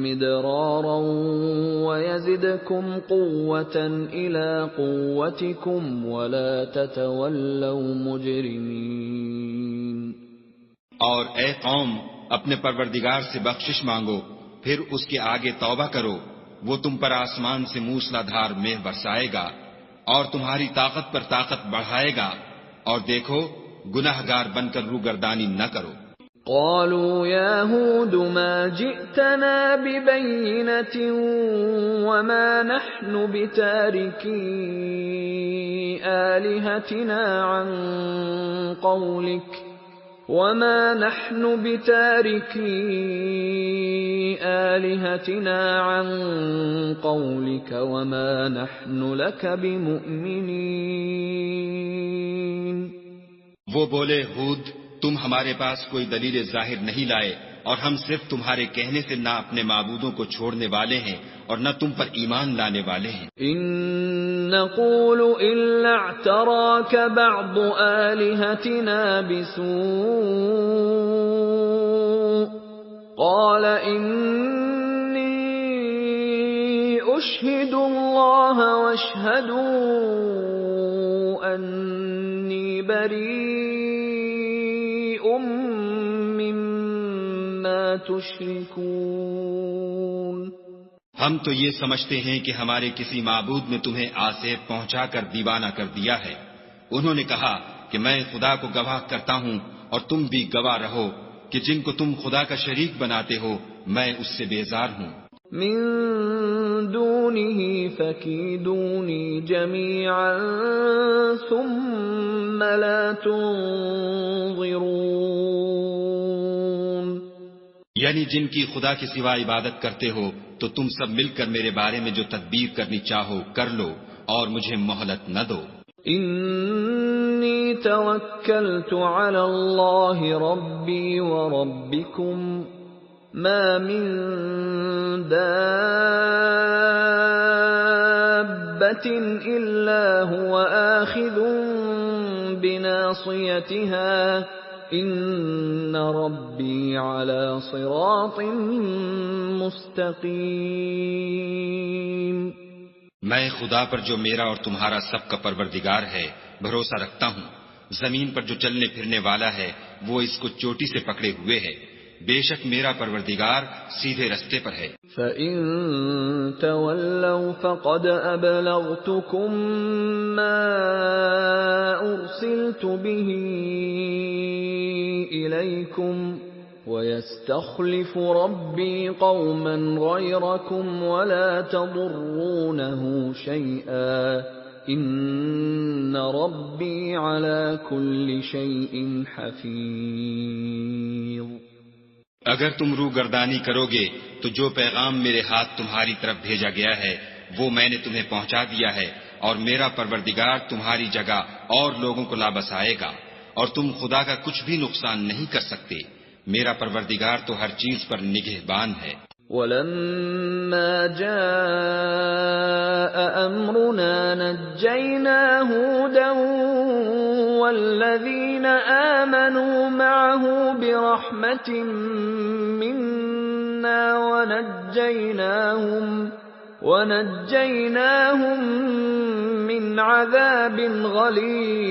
مِدْرَارًا وَيَزِدْكُمْ قُوَّةً إِلَى قُوَّتِكُمْ وَلَا تَتَوَلَّوْا مُجْرِمِينَ۔ اور اے قوم، اپنے پروردگار سے بخشش مانگو، پھر اس کے آگے توبہ کرو، وہ تم پر آسمان سے موسلا دھار مے برسائے گا اور تمہاری طاقت پر طاقت بڑھائے گا، اور دیکھو گناہگار بن کر روگردانی نہ کرو۔ قالوا يا هود ما جئتنا ببينة وما نحن بتاركي آلهتنا عن قولك وما نحن بتاركي آلهتنا عن قولك وما نحن لك بمؤمنين. وہ بولے ہود تم ہمارے پاس کوئی دلیل ظاہر نہیں لائے اور ہم صرف تمہارے کہنے سے نہ اپنے معبودوں کو چھوڑنے والے ہیں اور نہ تم پر ایمان لانے والے ہیں. إن نقول إلا اعتراك بعض آلهتنا بسوء قال إني أشهد الله واشهدوا أني بريء مما تشركون. ہم تو یہ سمجھتے ہیں کہ ہمارے کسی معبود نے تمہیں آسیب پہنچا کر دیوانہ کر دیا ہے. انہوں نے کہا کہ میں خدا کو گواہ کرتا ہوں اور تم بھی گواہ رہو کہ جن کو تم خدا کا شریک بناتے ہو میں اس سے بیزار ہوں. من دونه فكيدوني جميعا ثم لا تنظرون. یعنی جن کی خدا کے سوا عبادت کرتے ہو تو تم سب مل کر میرے بارے میں جو تدبیر کرنی چاہو کر لو اور مجھے مہلت نہ دو. انی توکلت علی اللہ ربی وربکم ما من دابۃ الا هو آخذ بناصیتها ان ربی علی صراط مستقیم. میں خدا پر جو میرا اور تمہارا سب کا پروردگار ہے بھروسہ رکھتا ہوں. زمین پر جو چلنے پھرنے والا ہے وہ اس کو چوٹی سے پکڑے ہوئے ہے. بے شک میرا پروردگار سیدھے رستے پر ہے. فَإِن تَوَلَّوْا فَقَدْ أَبْلَغْتُكُم مَّا أُرْسِلْتُ بِهِ إِلَيْكُمْ وَيَسْتَخْلِفُ رَبِّي قَوْمًا غَيْرَكُمْ وَلَا تَضُرُّونَهُ شَيْئًا إِنَّ رَبِّي عَلَى كُلِّ شَيْءٍ حَفِيظٌ. اگر تم روگردانی کرو گے تو جو پیغام میرے ہاتھ تمہاری طرف بھیجا گیا ہے وہ میں نے تمہیں پہنچا دیا ہے اور میرا پروردگار تمہاری جگہ اور لوگوں کو لا بسائے گا اور تم خدا کا کچھ بھی نقصان نہیں کر سکتے. میرا پروردگار تو ہر چیز پر نگہبان ہے. وَلَمَّا جَاءَ أَمْرُنَا نَجَّيْنَا هُودًا وَالَّذِينَ آمَنُوا مَعَهُ بِرَحْمَةٍ مِنَّا وَنَجَّيْنَاهُمْ مِنْ عَذَابٍ غَلِيظٍ.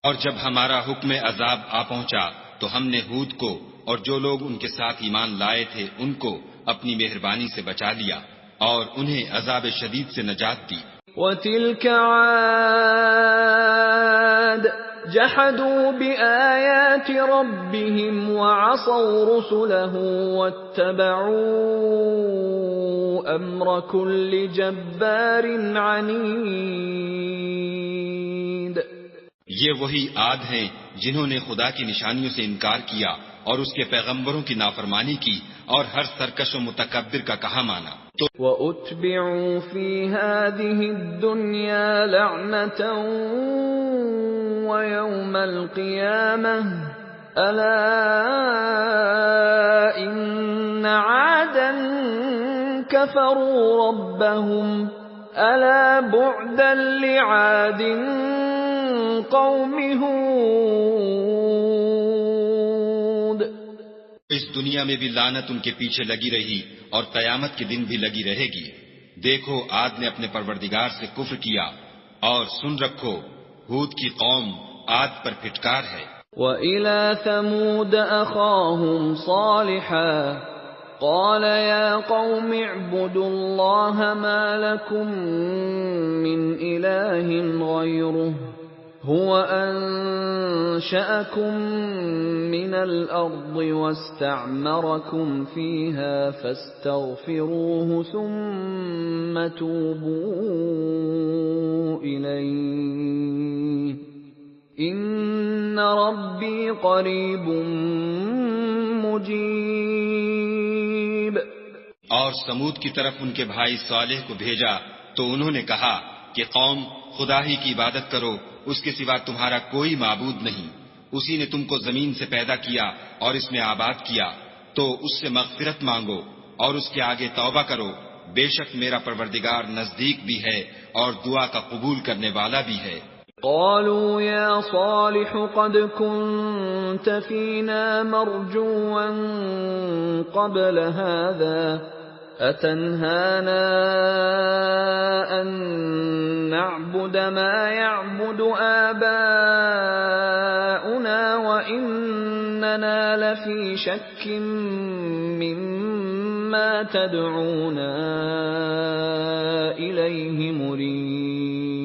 اور جب ہمارا حکم عذاب آ پہنچا تو ہم نے ہود کو اور جو لوگ ان کے ساتھ ایمان لائے تھے ان کو اپنی مہربانی سے بچا لیا اور انہیں عذاب شدید سے نجات دی. وَتِلْكَ عَادٌ جَحَدُوا بِآيَاتِ رَبِّهِمْ وَعَصَوْا رُسُلَهُ وَاتَّبَعُوا أَمْرَ كُلِّ جَبَّارٍ عَنِيدٍ. یہ وہی عاد ہیں جنہوں نے خدا کی نشانیوں سے انکار کیا اور اس کے پیغمبروں کی نافرمانی کی اور ہر سرکش و متکبر کا کہا مانا. وَأُتْبِعُوا فِي هَذِهِ الدُّنْيَا لَعْنَةً وَيَوْمَ الْقِيَامَةِ أَلَا إِنَّ عَادًا كَفَرُوا رَبَّهُمْ أَلَا بُعْدًا لِعَادٍ قَوْمِ ہود. اس دنیا میں بھی لعنت ان کے پیچھے لگی رہی اور قیامت کے دن بھی لگی رہے گی. دیکھو عاد نے اپنے پروردگار سے کفر کیا اور سن رکھو ہود کی قوم عاد پر پھٹکار ہے. وَإِلَى ثَمُودَ أَخَاهُمْ صَالِحًا قَالَ يَا قَوْمِ اعْبُدُوا اللَّهَ مَا لَكُمْ مِنْ إِلَٰهٍ غَيْرُهُ هُوَ أَنشَأَكُم مِّنَ الْأَرْضِ وَاسْتَعْمَرَكُمْ فِيهَا فَاسْتَغْفِرُوهُ ثُمَّ تُوبُوا إِلَيْهِ ان ربی قریب مجیب۔ اور سمود کی طرف ان کے بھائی صالح کو بھیجا تو انہوں نے کہا کہ قوم خدا ہی کی عبادت کرو، اس کے سوا تمہارا کوئی معبود نہیں، اسی نے تم کو زمین سے پیدا کیا اور اس میں آباد کیا، تو اس سے مغفرت مانگو اور اس کے آگے توبہ کرو، بے شک میرا پروردگار نزدیک بھی ہے اور دعا کا قبول کرنے والا بھی ہے۔ قالوا يا صالح قد كنت فينا مرجوا قبل هذا أتنهانا أن نعبد ما يعبد آباؤنا وإننا لفي شك مما تدعونا إليه مريب۔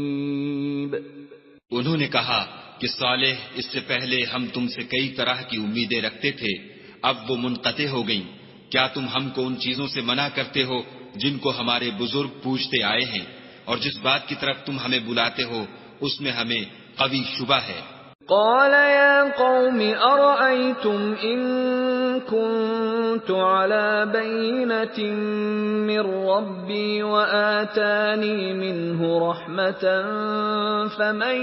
انہوں نے کہا کہ صالح اس سے پہلے ہم تم سے کئی طرح کی امیدیں رکھتے تھے، اب وہ منقطع ہو گئیں، کیا تم ہم کو ان چیزوں سے منع کرتے ہو جن کو ہمارے بزرگ پوچھتے آئے ہیں، اور جس بات کی طرف تم ہمیں بلاتے ہو اس میں ہمیں قوی شبہ ہے۔ قال يا قوم أرأيتم إن كنت على بينة من ربي وآتاني منه رحمة فمن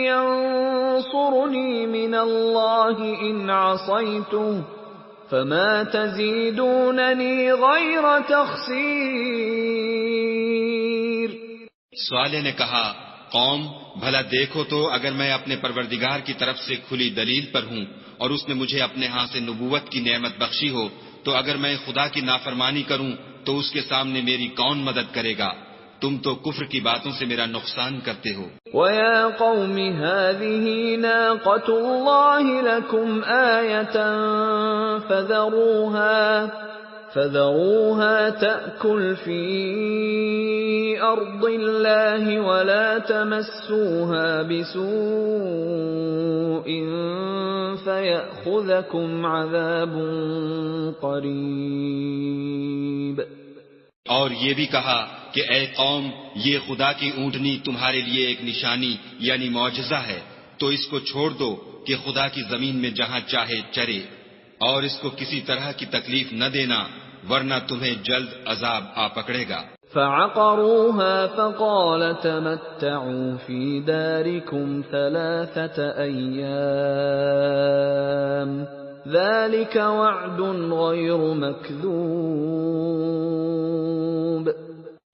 ينصرني من الله إن عصيته فما تزيدونني غير تخسير۔ صالح نے کہا قوم بھلا دیکھو تو اگر میں اپنے پروردگار کی طرف سے کھلی دلیل پر ہوں اور اس نے مجھے اپنے ہاں سے نبوت کی نعمت بخشی ہو تو اگر میں خدا کی نافرمانی کروں تو اس کے سامنے میری کون مدد کرے گا؟ تم تو کفر کی باتوں سے میرا نقصان کرتے ہو۔ وَيَا قَوْمِ هَذِهِ نَاقَةُ اللَّهِ لَكُمْ آيَةً فَذَرُوهَا تَأْكُلْ فِي أَرْضِ اللَّهِ وَلَا تَمَسُّوهَا بِسُوءٍ فَيَأْخُذَكُمْ عَذَابٌ قَرِيبٌ۔ اور یہ بھی کہا کہ اے قوم یہ خدا کی اونٹنی تمہارے لیے ایک نشانی یعنی معجزہ ہے، تو اس کو چھوڑ دو کہ خدا کی زمین میں جہاں چاہے چرے، اور اس کو کسی طرح کی تکلیف نہ دینا ورنہ تمہیں جلد عذاب آ پکڑے گا۔ فَعَقَرُوهَا فَقَالَ تَمَتَّعُوا فِي دَارِكُمْ 3 أَيَّامٍ ذَلِكَ وَعْدٌ غَيْرُ مَكْذُوبٍ۔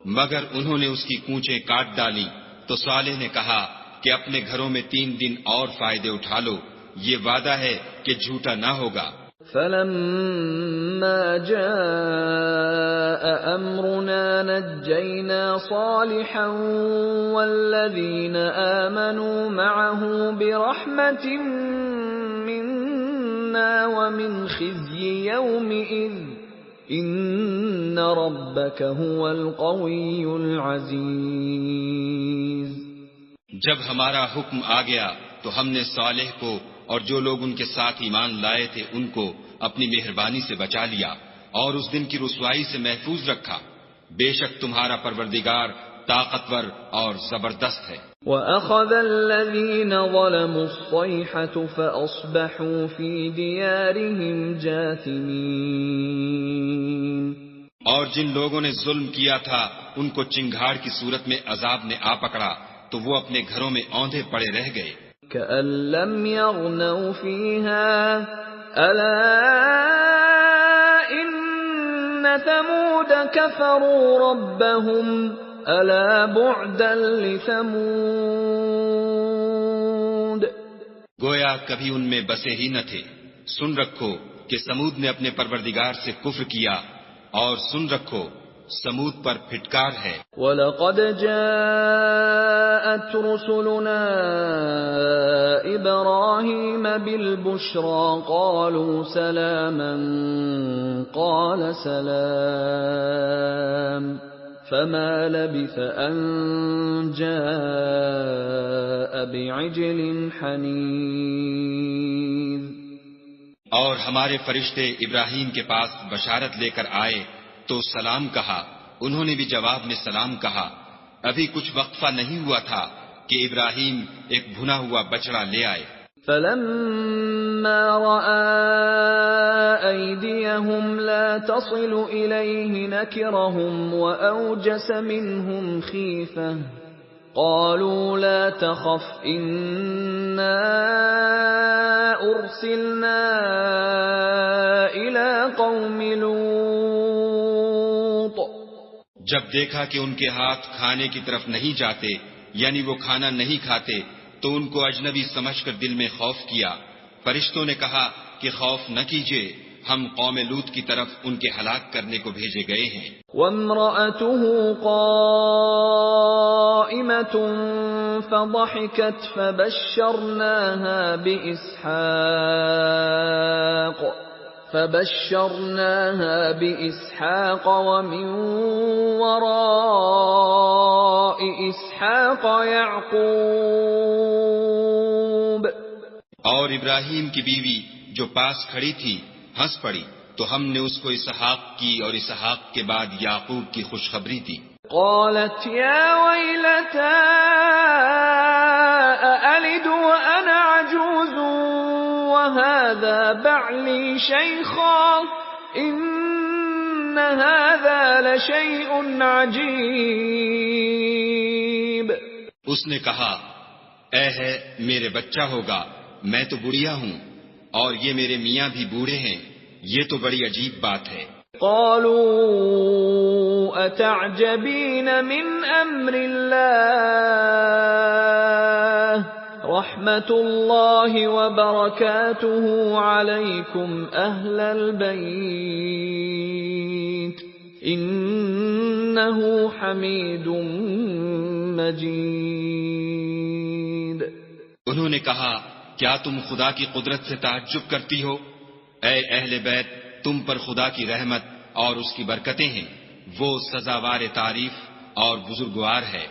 مگر انہوں نے اس کی کونچیں کاٹ ڈالی تو صالح نے کہا کہ اپنے گھروں میں 3 دن اور فائدے اٹھا لو، یہ وعدہ ہے کہ جھوٹا نہ ہوگا۔ فَلَمَّا جَاءَ أَمْرُنَا نَجَّيْنَا صَالِحًا وَالَّذِينَ آمَنُوا مَعَهُ بِرَحْمَةٍ مِنَّا وَمِنْ خِزْيِ يَوْمِئِذٍ إِنَّ رَبَّكَ هُوَ الْقَوِيُّ الْعَزِيزُ۔ جب ہمارا حکم آ گیا تو ہم نے صالح کو اور جو لوگ ان کے ساتھ ایمان لائے تھے ان کو اپنی مہربانی سے بچا لیا اور اس دن کی رسوائی سے محفوظ رکھا، بے شک تمہارا پروردگار طاقتور اور زبردست ہے۔ وَأَخَذَ الَّذِينَ ظَلَمُوا الصَّيْحَةُ فَأَصْبَحُوا فِي دِيَارِهِمْ جَاثِمِينَ۔ اور جن لوگوں نے ظلم کیا تھا ان کو چنگھاڑ کی صورت میں عذاب نے آ پکڑا تو وہ اپنے گھروں میں اوندھے پڑے رہ گئے۔ كَأَن لَّمْ يَغْنَوْا فِيهَا أَلَا إِنَّ ثَمُودَ كَفَرُوا رَبَّهُمْ أَلَا بُعْدًا لِّثَمُودَ۔ گویا کبھی ان میں بسے ہی نہ تھے۔ سن رکھو کہ سمود نے اپنے پروردگار سے کفر کیا، اور سن رکھو سمود پر پھٹکار ہے۔ وَلَقَدْ جَاءَتْ رُسُلُنَا إِبْرَاهِيمَ بِالْبُشْرَى قَالُوا سَلَامًا قَالَ سَلَامٌ فَمَا لَبِثَ أَن جَاءَ بِعِجْلٍ حَنِيذٍ۔ اور ہمارے فرشتے ابراہیم کے پاس بشارت لے کر آئے تو سلام کہا، انہوں نے بھی جواب میں سلام کہا۔ ابھی کچھ وقفہ نہیں ہوا تھا کہ ابراہیم ایک بھنا ہوا بچڑا لے آئے۔ فلما رأى أيديهم لا تصل إليه نكرهم وأوجس منهم خيفة قالوا لا تخف إنا أرسلنا إلى قوم لوط۔ جب دیکھا کہ ان کے ہاتھ کھانے کی طرف نہیں جاتے، یعنی وہ کھانا نہیں کھاتے، تو ان کو اجنبی سمجھ کر دل میں خوف کیا۔ فرشتوں نے کہا کہ خوف نہ کیجیے، ہم قوم لوط کی طرف ان کے ہلاک کرنے کو بھیجے گئے ہیں۔ وامرأته قائمة فضحكت فبشرناها بإسحاق ومن وراء إسحاق يعقوب۔ اور ابراہیم کی بیوی جو پاس کھڑی تھی ہنس پڑی، تو ہم نے اس کو اسحاق کی اور اسحاق کے بعد یعقوب کی خوشخبری دی۔ قالت يا ويلتى أألد وأنا عجوز وهذا بعلي شيخا إن هذا لشيء عجيب۔ اس نے کہا اے ہے میرے بچہ ہوگا، میں تو بڑھیا ہوں اور یہ میرے میاں بھی بوڑھے ہیں، یہ تو بڑی عجیب بات ہے۔ قالوا أتعجبين من أمر الله رحمة الله وبركاته عليكم أهل البيت إنه حميد مجيد۔ انہوں نے کہا کیا تم خدا کی قدرت سے تعجب کرتی ہو؟ اے اہل بیت، تم پر خدا کی رحمت اور اس کی برکتیں ہیں، وہ سزاوار تعریف اور بزرگوار ہے۔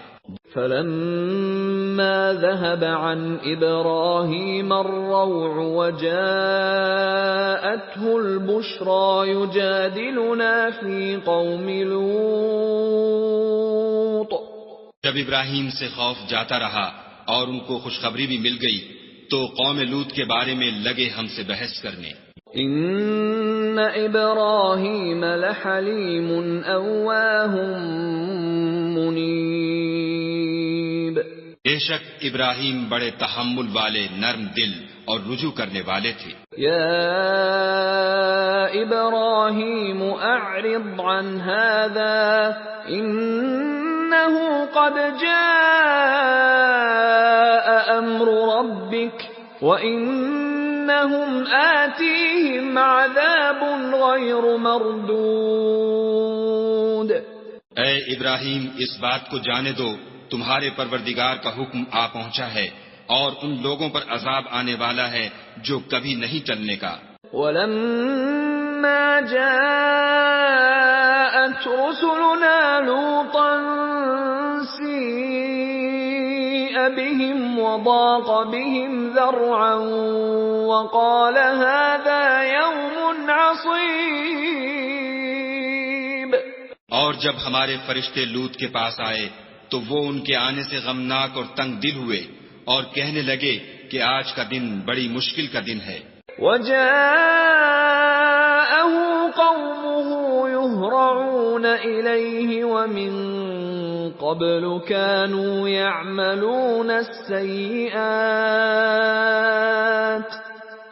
فلما ذهب عن إبراهيم الروع وجاءته البشرى يجادلنا في قوم لوط۔ جب ابراہیم سے خوف جاتا رہا اور ان کو خوشخبری بھی مل گئی تو قوم لوط کے بارے میں لگے ہم سے بحث کرنے۔ ان ابراہیم لحلیم اواه منیب۔ بے شک ابراہیم بڑے تحمل والے، نرم دل اور رجوع کرنے والے تھے۔ یا ابراہیم اعرض عن هذا انه قد جاء امر ربك وَإِنَّهُمْ آتِيهِمْ عَذَابٌ غَيْرُ مَرْدُودٍ۔ اے ابراہیم اس بات کو جانے دو، تمہارے پروردگار کا حکم آ پہنچا ہے اور ان لوگوں پر عذاب آنے والا ہے جو کبھی نہیں ٹلنے کا۔ وَلَمَّا جَاءَتْ رُسُلُنَا لُوطًا بهم وضاق بهم ذرعا وقال هذا يوم عصيب۔ اور جب ہمارے فرشتے لوط کے پاس آئے تو وہ ان کے آنے سے غمناک اور تنگ دل ہوئے اور کہنے لگے کہ آج کا دن بڑی مشکل کا دن ہے۔ وجاءه قومه يهرعون إليه ومن قبل كانوا يعملون السيئات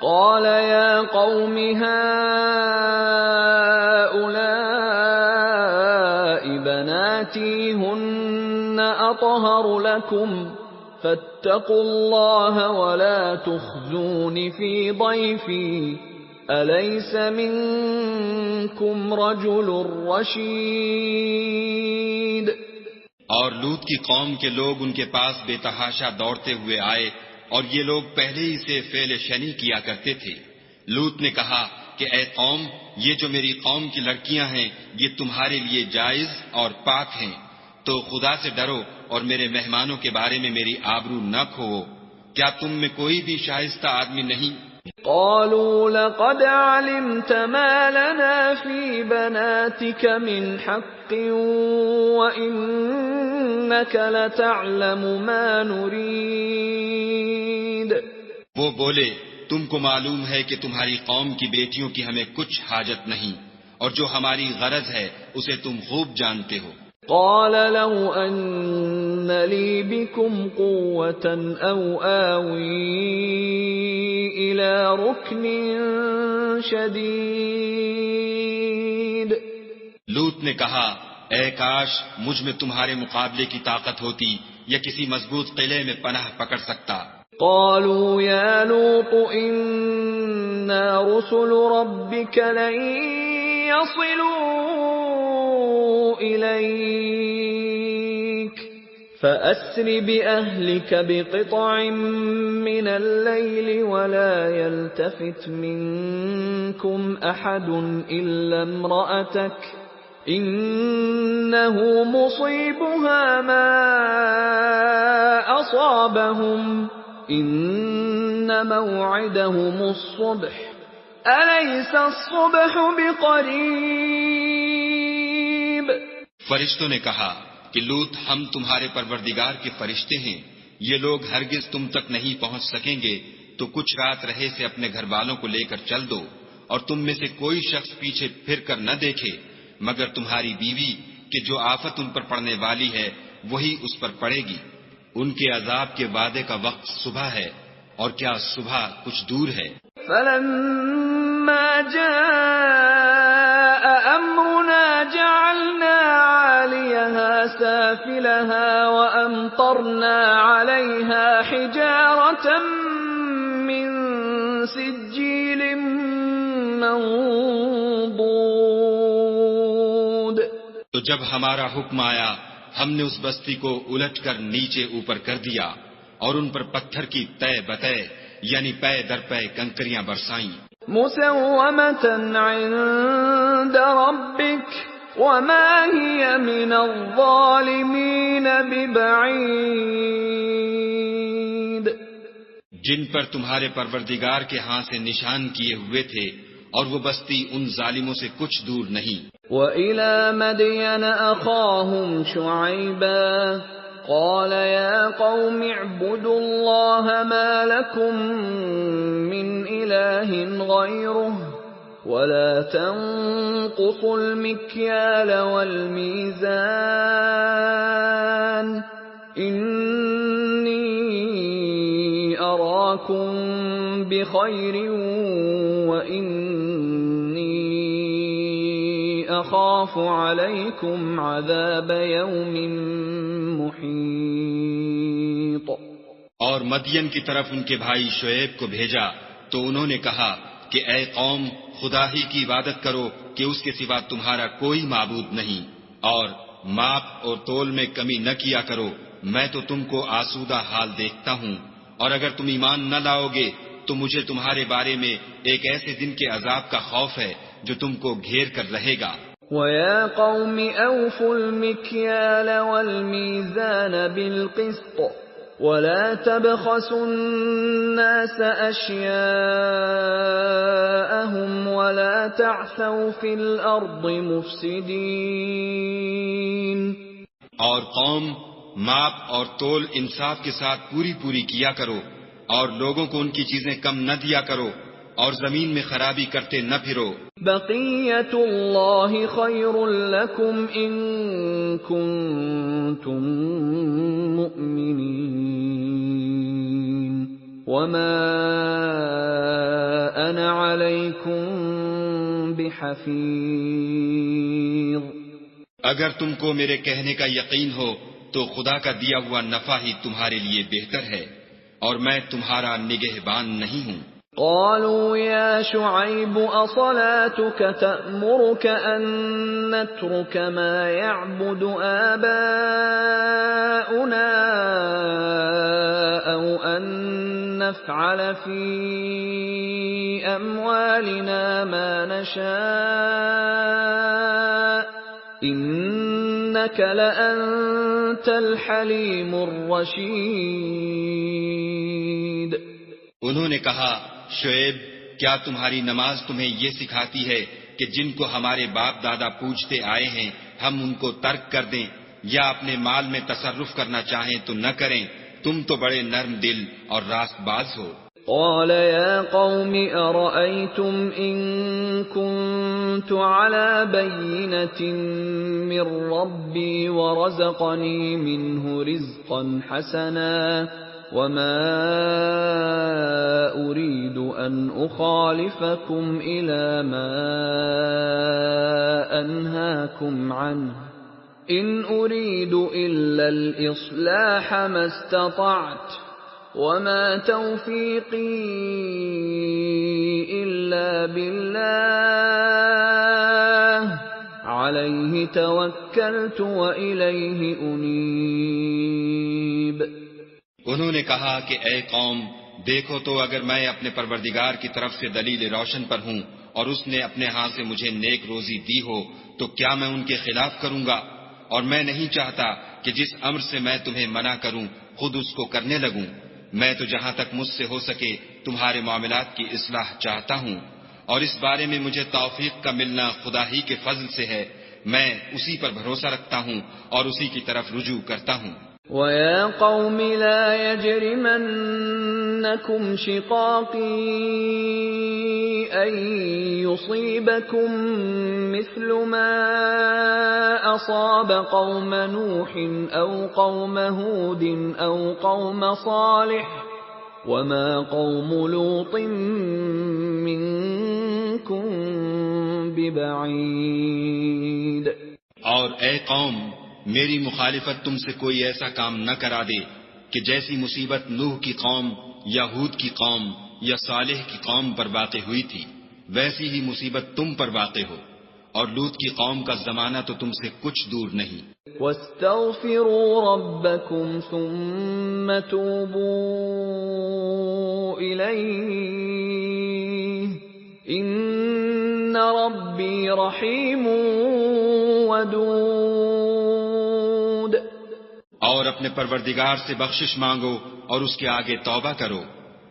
قال يا قوم هؤلاء بناتي هن أطهر لكم فاتقوا الله ولا تخزون في ضيفي أليس منكم رجل رشيد۔ اور لوط کی قوم کے لوگ ان کے پاس بے تحاشا دوڑتے ہوئے آئے اور یہ لوگ پہلے ہی سے فعل شنی کیا کرتے تھے۔ لوط نے کہا کہ اے قوم، یہ جو میری قوم کی لڑکیاں ہیں یہ تمہارے لیے جائز اور پاک ہیں، تو خدا سے ڈرو اور میرے مہمانوں کے بارے میں میری آبرو نہ کھوؤ۔ کیا تم میں کوئی بھی شائستہ آدمی نہیں؟ قالوا لقد علمت ما لنا في بناتك من حق وإنك إنك لتعلم ما نريد. وہ بولے تم کو معلوم ہے کہ تمہاری قوم کی بیٹیوں کی ہمیں کچھ حاجت نہیں، اور جو ہماری غرض ہے اسے تم خوب جانتے ہو. قال لو أن لي بكم قوة أو آوي إلى ركن شديد. لوط نے کہا اے کاش مجھ میں تمہارے مقابلے کی طاقت ہوتی یا کسی مضبوط قلعے میں پناہ پکڑ سکتا. قالوا يا لوط إنا رسل ربك لن يصلوا إليك فأسر بأهلك بقطع من الليل ولا يلتفت منكم أحد إلا امرأتك إنه مصيبها ما أصابهم إن موعدهم الصبح أليس الصبح بقريب. فرشتوں نے کہا کہ لوط ہم تمہارے پروردگار کے فرشتے ہیں، یہ لوگ ہرگز تم تک نہیں پہنچ سکیں گے، تو کچھ رات رہے سے اپنے گھر والوں کو لے کر چل دو، اور تم میں سے کوئی شخص پیچھے پھر کر نہ دیکھے مگر تمہاری بیوی کہ جو آفت ان پر پڑنے والی ہے وہی اس پر پڑے گی. ان کے عذاب کے وعدے کا وقت صبح ہے، اور کیا صبح کچھ دور ہے. فلما جاء أمرنا جعلنا عاليها سافلها وأمطرنا عليها حجارة من سجيل منضود. تو جب ہمارا حکم آیا ہم نے اس بستی کو الٹ کر نیچے اوپر کر دیا اور ان پر پتھر کی تہ بتہ یعنی پے در پے کنکریاں برسائیں. مسومة عند ربك وما هي من الظالمين ببعيد. جن پر تمہارے پروردگار کے ہاں سے نشان کیے ہوئے تھے، اور وہ بستی ان ظالموں سے کچھ دور نہیں. وَإِلَى مَدْيَنَ أَخَاهُمْ شُعَيْبًا قَالَ يَا قَوْمِ اعْبُدُوا اللَّهَ مَا لَكُمْ مِنْ إِلَٰهٍ غَيْرُهُ وَلَا تَنقُصُوا الْمِكْيَالَ وَالْمِيزَانَ إِنِّي أَرَاكُمْ بِخَيْرٍ وَإِنِّي أَخَافُ عَلَيْكُمْ عَذَابَ يَوْمٍ مُحِيطٍ. اور مدین کی طرف ان کے بھائی شعیب کو بھیجا تو انہوں نے کہا کہ اے قوم خدا ہی کی عبادت کرو کہ اس کے سوا تمہارا کوئی معبود نہیں، اور ماپ اور تول میں کمی نہ کیا کرو، میں تو تم کو آسودہ حال دیکھتا ہوں، اور اگر تم ایمان نہ لاؤ گے تو مجھے تمہارے بارے میں ایک ایسے دن کے عذاب کا خوف ہے جو تم کو گھیر کر رہے گا. وَيَا قَوْمِ أَوْفُوا الْمِكْيَالَ وَالْمِيزَانَ بِالْقِسْطِ وَلَا تَبْخَسُوا النَّاسَ أَشْيَاءَهُمْ وَلَا تَعْثَوْا فِي الْأَرْضِ مُفْسِدِينَ. اور قوم ماپ اور تول انصاف کے ساتھ پوری کیا کرو، اور لوگوں کو ان کی چیزیں کم نہ دیا کرو، اور زمین میں خرابی کرتے نہ پھرو. بقیت اللہ خیر لکم ان کنتم مؤمنین وما انا علیکم بحفیظ. اگر تم کو میرے کہنے کا یقین ہو تو خدا کا دیا ہوا نفع ہی تمہارے لیے بہتر ہے، اور میں تمہارا نگہبان نہیں ہوں. قالوا يا شعيب أصلاتك تأمرك أن نترك ما يعبد آباؤنا أو أن نفعل في أموالنا ما نشاء إنك لأنت الحليم الرشيد. انہوں نے کہا شعیب کیا تمہاری نماز تمہیں یہ سکھاتی ہے کہ جن کو ہمارے باپ دادا پوجتے آئے ہیں ہم ان کو ترک کر دیں، یا اپنے مال میں تصرف کرنا چاہیں تو نہ کریں، تم تو بڑے نرم دل اور راست باز ہو۔ قال يا قوم أرأيتم إن كنت على بينة من ربي ورزقني منه رزقا حسنا وما أريد أن أخالفكم إلى ما أنهاكم عنه إن أريد إلا الإصلاح ما استطعت وما توفيقي إلا بالله عليه توكلت وإليه أنيب۔ انہوں نے کہا کہ اے قوم، دیکھو تو اگر میں اپنے پروردگار کی طرف سے دلیل روشن پر ہوں اور اس نے اپنے ہاں سے مجھے نیک روزی دی ہو تو کیا میں ان کے خلاف کروں گا؟ اور میں نہیں چاہتا کہ جس امر سے میں تمہیں منع کروں خود اس کو کرنے لگوں۔ میں تو جہاں تک مجھ سے ہو سکے تمہارے معاملات کی اصلاح چاہتا ہوں، اور اس بارے میں مجھے توفیق کا ملنا خدا ہی کے فضل سے ہے۔ میں اسی پر بھروسہ رکھتا ہوں اور اسی کی طرف رجوع کرتا ہوں۔ وَيَا قَوْمِ لَا يَجْرِمَنَّكُمْ شِقَاقِي أَن يُصِيبَكُم مِّثْلُ مَا أَصَابَ قَوْمَ نُوحٍ أَوْ قَوْمَ هُودٍ أَوْ قَوْمَ صَالِحٍ وَمَا قَوْمُ لُوطٍ مِّنكُم بِبَعِيدٍ۔ اور اے قوم، میری مخالفت تم سے کوئی ایسا کام نہ کرا دے کہ جیسی مصیبت نوح کی قوم یا ہود کی قوم یا صالح کی قوم پر واقع ہوئی تھی ویسی ہی مصیبت تم پر واقع ہو، اور لوط کی قوم کا زمانہ تو تم سے کچھ دور نہیں۔ وَاسْتَغْفِرُوا رَبَّكُمْ ثُمَّ تُوبُوا إِلَيْهِ إِنَّ رَبِّي رَحِيمٌ وَدُودٌ۔ اور اپنے پروردگار سے بخشش مانگو اور اس کے آگے توبہ کرو،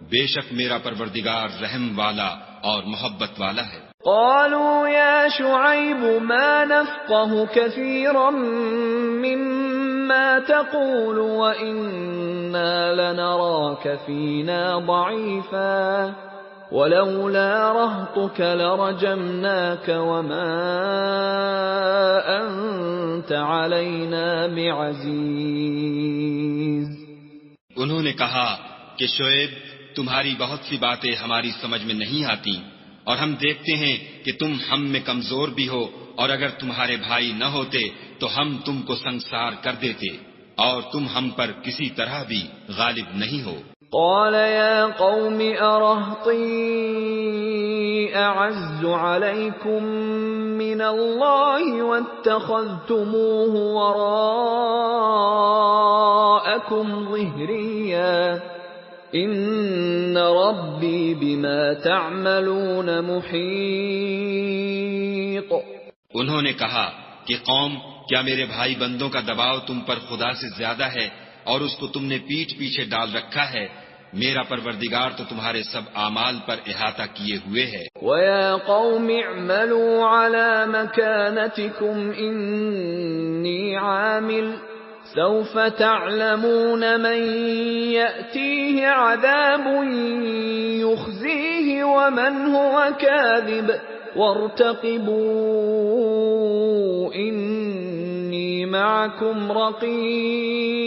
بے شک میرا پروردگار رحم والا اور محبت والا ہے۔ قالوا يا شعيب ما نفقه كثيرا مما تقول وإنا لنراك فينا ضعيفا ولولا رهطك لرجمناك وما أنت علينا بعزيز۔ انہوں نے کہا کہ شعیب، تمہاری بہت سی باتیں ہماری سمجھ میں نہیں آتی، اور ہم دیکھتے ہیں کہ تم ہم میں کمزور بھی ہو، اور اگر تمہارے بھائی نہ ہوتے تو ہم تم کو سنسار کر دیتے، اور تم ہم پر کسی طرح بھی غالب نہیں ہو۔ قال يا قوم أرهطي أعز عليكم من الله واتخذتموه وراءكم ظهريا إن ربي بما تعملون محيط۔ انہوں نے کہا کہ قوم، کیا میرے بھائی بندوں کا دباؤ تم پر خدا سے زیادہ ہے اور اس کو تم نے پیٹھ پیچھے ڈال رکھا ہے؟ میرا پروردگار تو تمہارے سب اعمال پر احاطہ کیے ہوئے ہے۔ وَيَا قَوْمِ اعْمَلُوا عَلَى مَكَانَتِكُمْ إِنِّي عَامِلٌ سَوْفَ تَعْلَمُونَ مَن يَأْتِيهِ عَذَابٌ يُخْزِيهِ وَمَنْ هُوَ كَاذِبٌ وَارْتَقِبُوا إِنِّي مَعَكُمْ رَقِيبٌ۔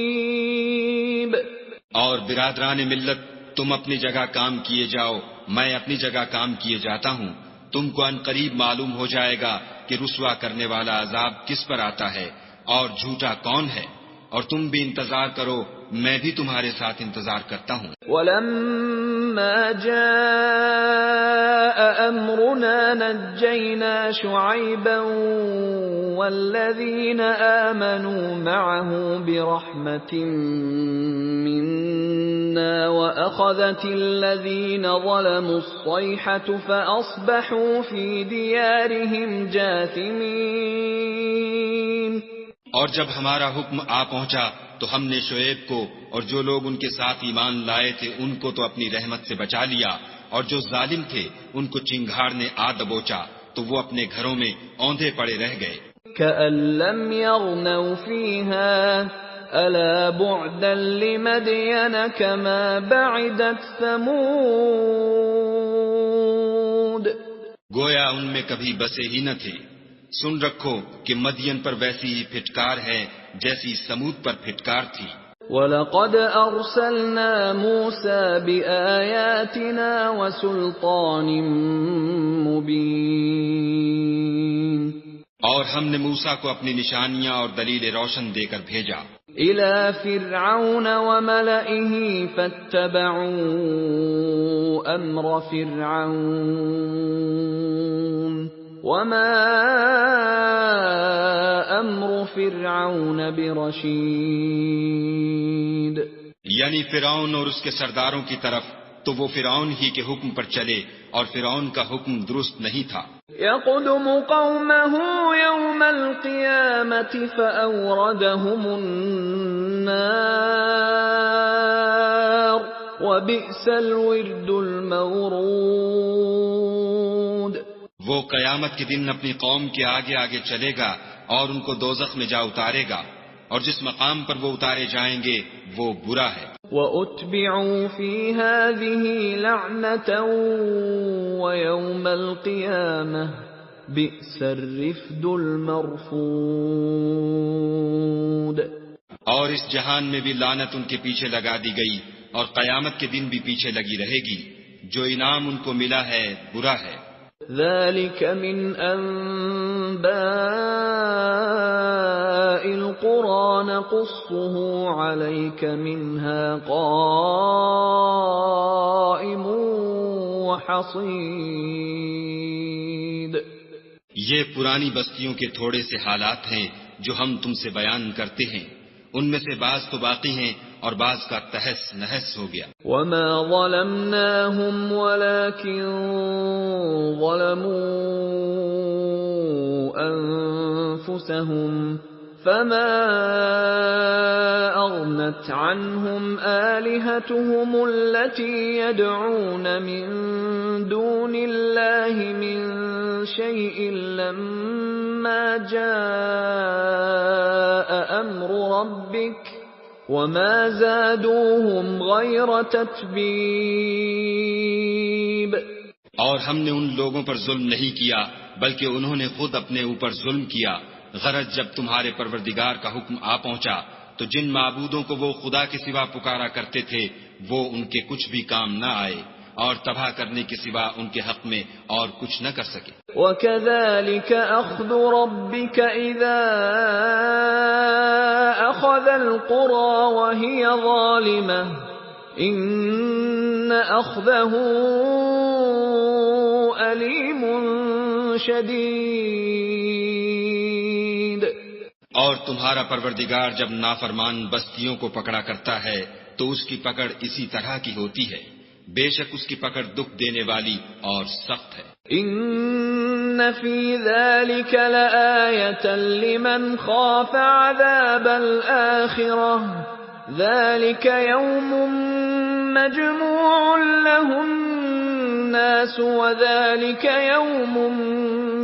اور برادران ملت، تم اپنی جگہ کام کیے جاؤ، میں اپنی جگہ کام کیے جاتا ہوں۔ تم کو ان قریب معلوم ہو جائے گا کہ رسوا کرنے والا عذاب کس پر آتا ہے اور جھوٹا کون ہے، اور تم بھی انتظار کرو، میں بھی تمہارے ساتھ انتظار کرتا ہوں۔ وَلَمَّا جَاءَ أَمْرُنَا نَجَّيْنَا شُعَيْبًا وَالَّذِينَ آمَنُوا مَعَهُ بِرَحْمَةٍ مِنَّا وَأَخَذَتِ الَّذِينَ ظَلَمُوا الصَّيْحَةُ فَأَصْبَحُوا فِي دِيَارِهِمْ جَاثِمِينَ۔ اور جب ہمارا حکم آ پہنچا تو ہم نے شعیب کو اور جو لوگ ان کے ساتھ ایمان لائے تھے ان کو تو اپنی رحمت سے بچا لیا، اور جو ظالم تھے ان کو چنگھاڑ نے آ دبوچا تو وہ اپنے گھروں میں اوندھے پڑے رہ گئے۔ كأن لم يغنوا فيها ألا بعدا لمدين كما بعدت ثمود. گویا ان میں کبھی بسے ہی نہ تھے. سن رکھو کہ مدین پر ویسی ہی پھٹکار ہے جیسی سمود پر پھٹکار تھی. وَلَقَدْ أَرْسَلْنَا مُوسَى بِآيَاتِنَا وَسُلْطَانٍ مُبِينٍ. اور ہم نے موسیٰ کو اپنی نشانیاں اور دلیل روشن دے کر بھیجا. إِلَى فِرْعَوْنَ وَمَلَئِهِ فَاتَّبَعُوا أَمْرَ فِرْعَوْنَ وَمَا أَمْرُ فِرْعَوْنَ بِرَشِيدٍ. یعنی فرعون اور اس کے سرداروں کی طرف تو وہ فرعون ہی کے حکم پر چلے اور فرعون کا حکم درست نہیں تھا. يَقْدُمُ قَوْمَهُ يَوْمَ الْقِيَامَةِ فَأَوْرَدَهُمُ النَّارَ وَبِئْسَ الْوِرْدُ الْمَوْرُودُ. وہ قیامت کے دن اپنی قوم کے آگے آگے چلے گا اور ان کو دوزخ میں جا اتارے گا، اور جس مقام پر وہ اتارے جائیں گے وہ برا ہے. وَأُتْبِعُوا فِي هَذِهِ لَعْنَةً وَيَوْمَ الْقِيَامَةِ بِئْسَ الرِّفْدُ الْمَرْفُودُ. اور اس جہان میں بھی لعنت ان کے پیچھے لگا دی گئی اور قیامت کے دن بھی پیچھے لگی رہے گی. جو انعام ان کو ملا ہے برا ہے. ذَلِكَ مِنْ أَنْبَاءِ الْقُرَى نَقُصُّهُ عَلَيْكَ مِنْهَا قَائِمٌ وَحَصِيدٌ. یہ پرانی بستیوں کے تھوڑے سے حالات ہیں جو ہم تم سے بیان کرتے ہیں. ان میں سے بعض تو باقی ہیں اور بعض کا تہس نہس ہو گیا. وَمَا ظَلَمْنَاهُمْ وَلَكِنْ ظَلَمُوا أَنفُسَهُمْ فَمَا أَغْنَتْ عَنْهُمْ آلِهَتُهُمُ الَّتِي يَدْعُونَ مِن دُونِ اللَّهِ مِن شَيْءٍ لَّمَّا جَاءَ أَمْرُ رَبِّكَ وَمَا زَادُوهُمْ غَيْرَ تَتْبِيبٍ. اور ہم نے ان لوگوں پر ظلم نہیں کیا بلکہ انہوں نے خود اپنے اوپر ظلم کیا. غرض جب تمہارے پروردگار کا حکم آ پہنچا تو جن معبودوں کو وہ خدا کے سوا پکارا کرتے تھے وہ ان کے کچھ بھی کام نہ آئے اور تباہ کرنے کے سوا ان کے حق میں اور کچھ نہ کر سکے. وَكَذَلِكَ أَخْذُ رَبِّكَ إِذَا أَخَذَ الْقُرَى وَهِيَ ظَالِمَةٌ إِنَّ أَخْذَهُ أَلِيمٌ شَدِيدٌ. اور تمہارا پروردگار جب نافرمان بستیوں کو پکڑا کرتا ہے تو اس کی پکڑ اسی طرح کی ہوتی ہے. بے شک اس کی پکڑ دکھ دینے والی اور سخت ہے. إِنَّ فِي ذَلِكَ لَآيَةً لِمَنْ خَافَ عَذَابَ الْآخِرَةِ ذَلِكَ يَوْمٌ مَجْمُوعٌ لَهُ النَّاسُ وَذَلِكَ يَوْمٌ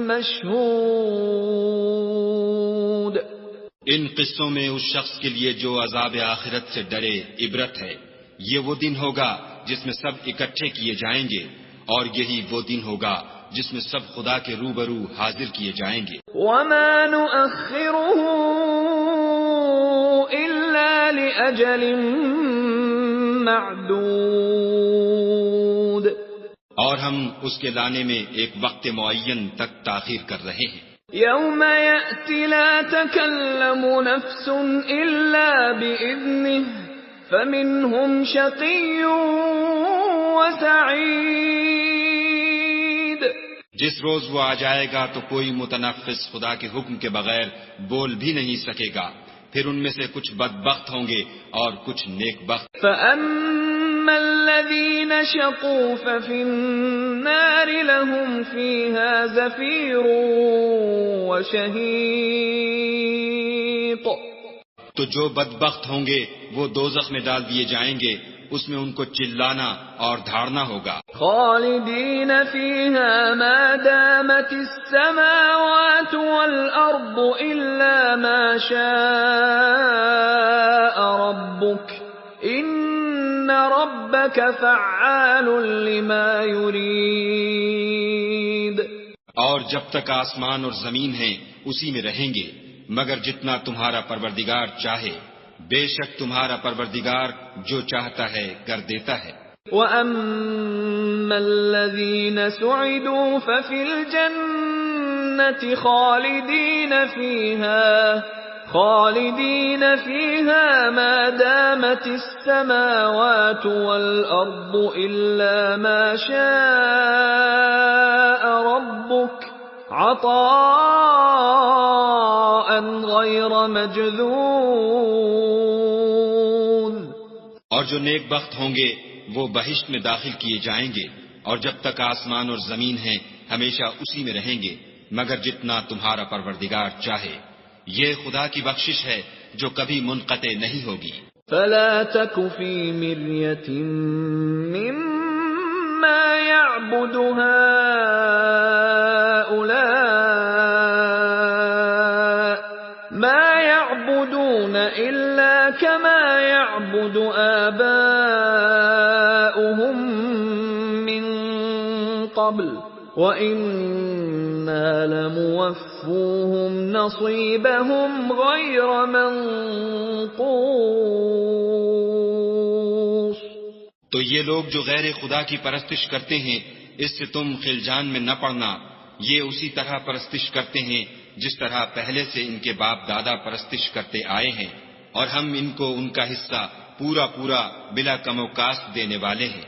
مَشْهُودٌ. ان قصوں میں اس شخص کے لیے جو عذاب آخرت سے ڈرے عبرت ہے. یہ وہ دن ہوگا جس میں سب اکٹھے کیے جائیں گے اور یہی وہ دن ہوگا جس میں سب خدا کے روبرو حاضر کیے جائیں گے. وَمَا نُؤَخِّرُهُ إِلَّا لِأَجَلٍ مَّعْدُودٍ. اور ہم اس کے لانے میں ایک وقت معین تک تاخیر کر رہے ہیں. يَوْمَ يَأْتِ لَا تَكَلَّمُ نَفْسٌ إِلَّا بِإِذْنِهِ فَمِنْهُمْ شَقِيٌّ وَسَعِيدٌ. جس روز وہ آ جائے گا تو کوئی متنفس خدا کے حکم کے بغیر بول بھی نہیں سکے گا. پھر ان میں سے کچھ بدبخت ہوں گے اور کچھ نیک بخت. فَأَمَّا الَّذِينَ شَقُوا فَفِي النَّارِ لَهُمْ فِيهَا زَفِيرٌ وَشَهِيقٌ. تو جو بدبخت ہوں گے وہ دوزخ میں ڈال دیے جائیں گے. اس میں ان کو چلانا اور دھاڑنا ہوگا. خالدین فیہا ما دامت السماوات والارض الا ما شاء ربک ان ربک فعال لما یرید. اور جب تک آسمان اور زمین ہیں اسی میں رہیں گے مگر جتنا تمہارا پروردگار چاہے. بے شک تمہارا پروردگار جو چاہتا ہے کر دیتا ہے. وَأَمَّا الَّذِينَ سُعِدُوا فَفِي الْجَنَّةِ خَالِدِينَ فِيهَا مَا دَامَتِ السَّمَاوَاتُ وَالْأَرْضُ إِلَّا مَا شَاءَ رَبُّكَ عَطَاءً غَيْرَ مَجْذُوذٍ. اور جو نیک بخت ہوں گے وہ بہشت میں داخل کیے جائیں گے اور جب تک آسمان اور زمین ہیں ہمیشہ اسی میں رہیں گے مگر جتنا تمہارا پروردگار چاہے. یہ خدا کی بخشش ہے جو کبھی منقطع نہیں ہوگی. فَلَا تَكُ فِي مِرْيَةٍ مِّمَّا يَعْبُدُ هَٰؤُلَاءِ مَا يَعْبُدُونَ إِلَّا كَمَا يَعْبُدُ آبَاؤُهُم مِّن قَبْلُ وَإِنَّا لَمُوَفُّوهُمْ نَصِيبَهُمْ غَيْرَ مَنقُوصٍ. تو یہ لوگ جو غیر خدا کی پرستش کرتے ہیں اس سے تم خلجان میں نہ پڑنا. یہ اسی طرح پرستش کرتے ہیں جس طرح پہلے سے ان کے باپ دادا پرستش کرتے آئے ہیں اور ہم ان کو ان کا حصہ پورا پورا بلا کم و کاست دینے والے ہیں.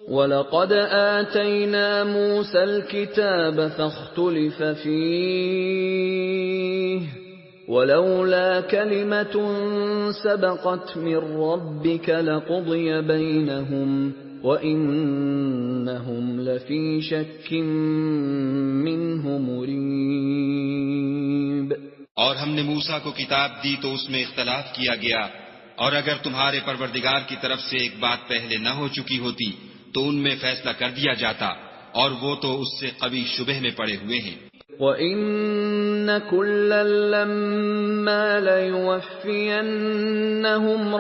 وَلَقَدْ آتَيْنَا مُوسَى الْكِتَابَ فَاخْتُلِفَ فِيهِ وَلَوْلَا كَلِمَةٌ سَبَقَتْ مِنْ رَبِّكَ لَقُضِيَ بَيْنَهُمْ وَإِنَّهُمْ لَفِي شَكٍّ مِّنْهُ مُرِيبٍ. اور ہم نے موسیٰ کو کتاب دی تو اس میں اختلاف کیا گیا اور اگر تمہارے پروردگار کی طرف سے ایک بات پہلے نہ ہو چکی ہوتی تو ان میں فیصلہ کر دیا جاتا اور وہ تو اس سے قوی شبہ میں پڑے ہوئے ہیں. وَإِنَّ كُلًّا لَّمَّا لَيُوَفِّيَنَّهُمْ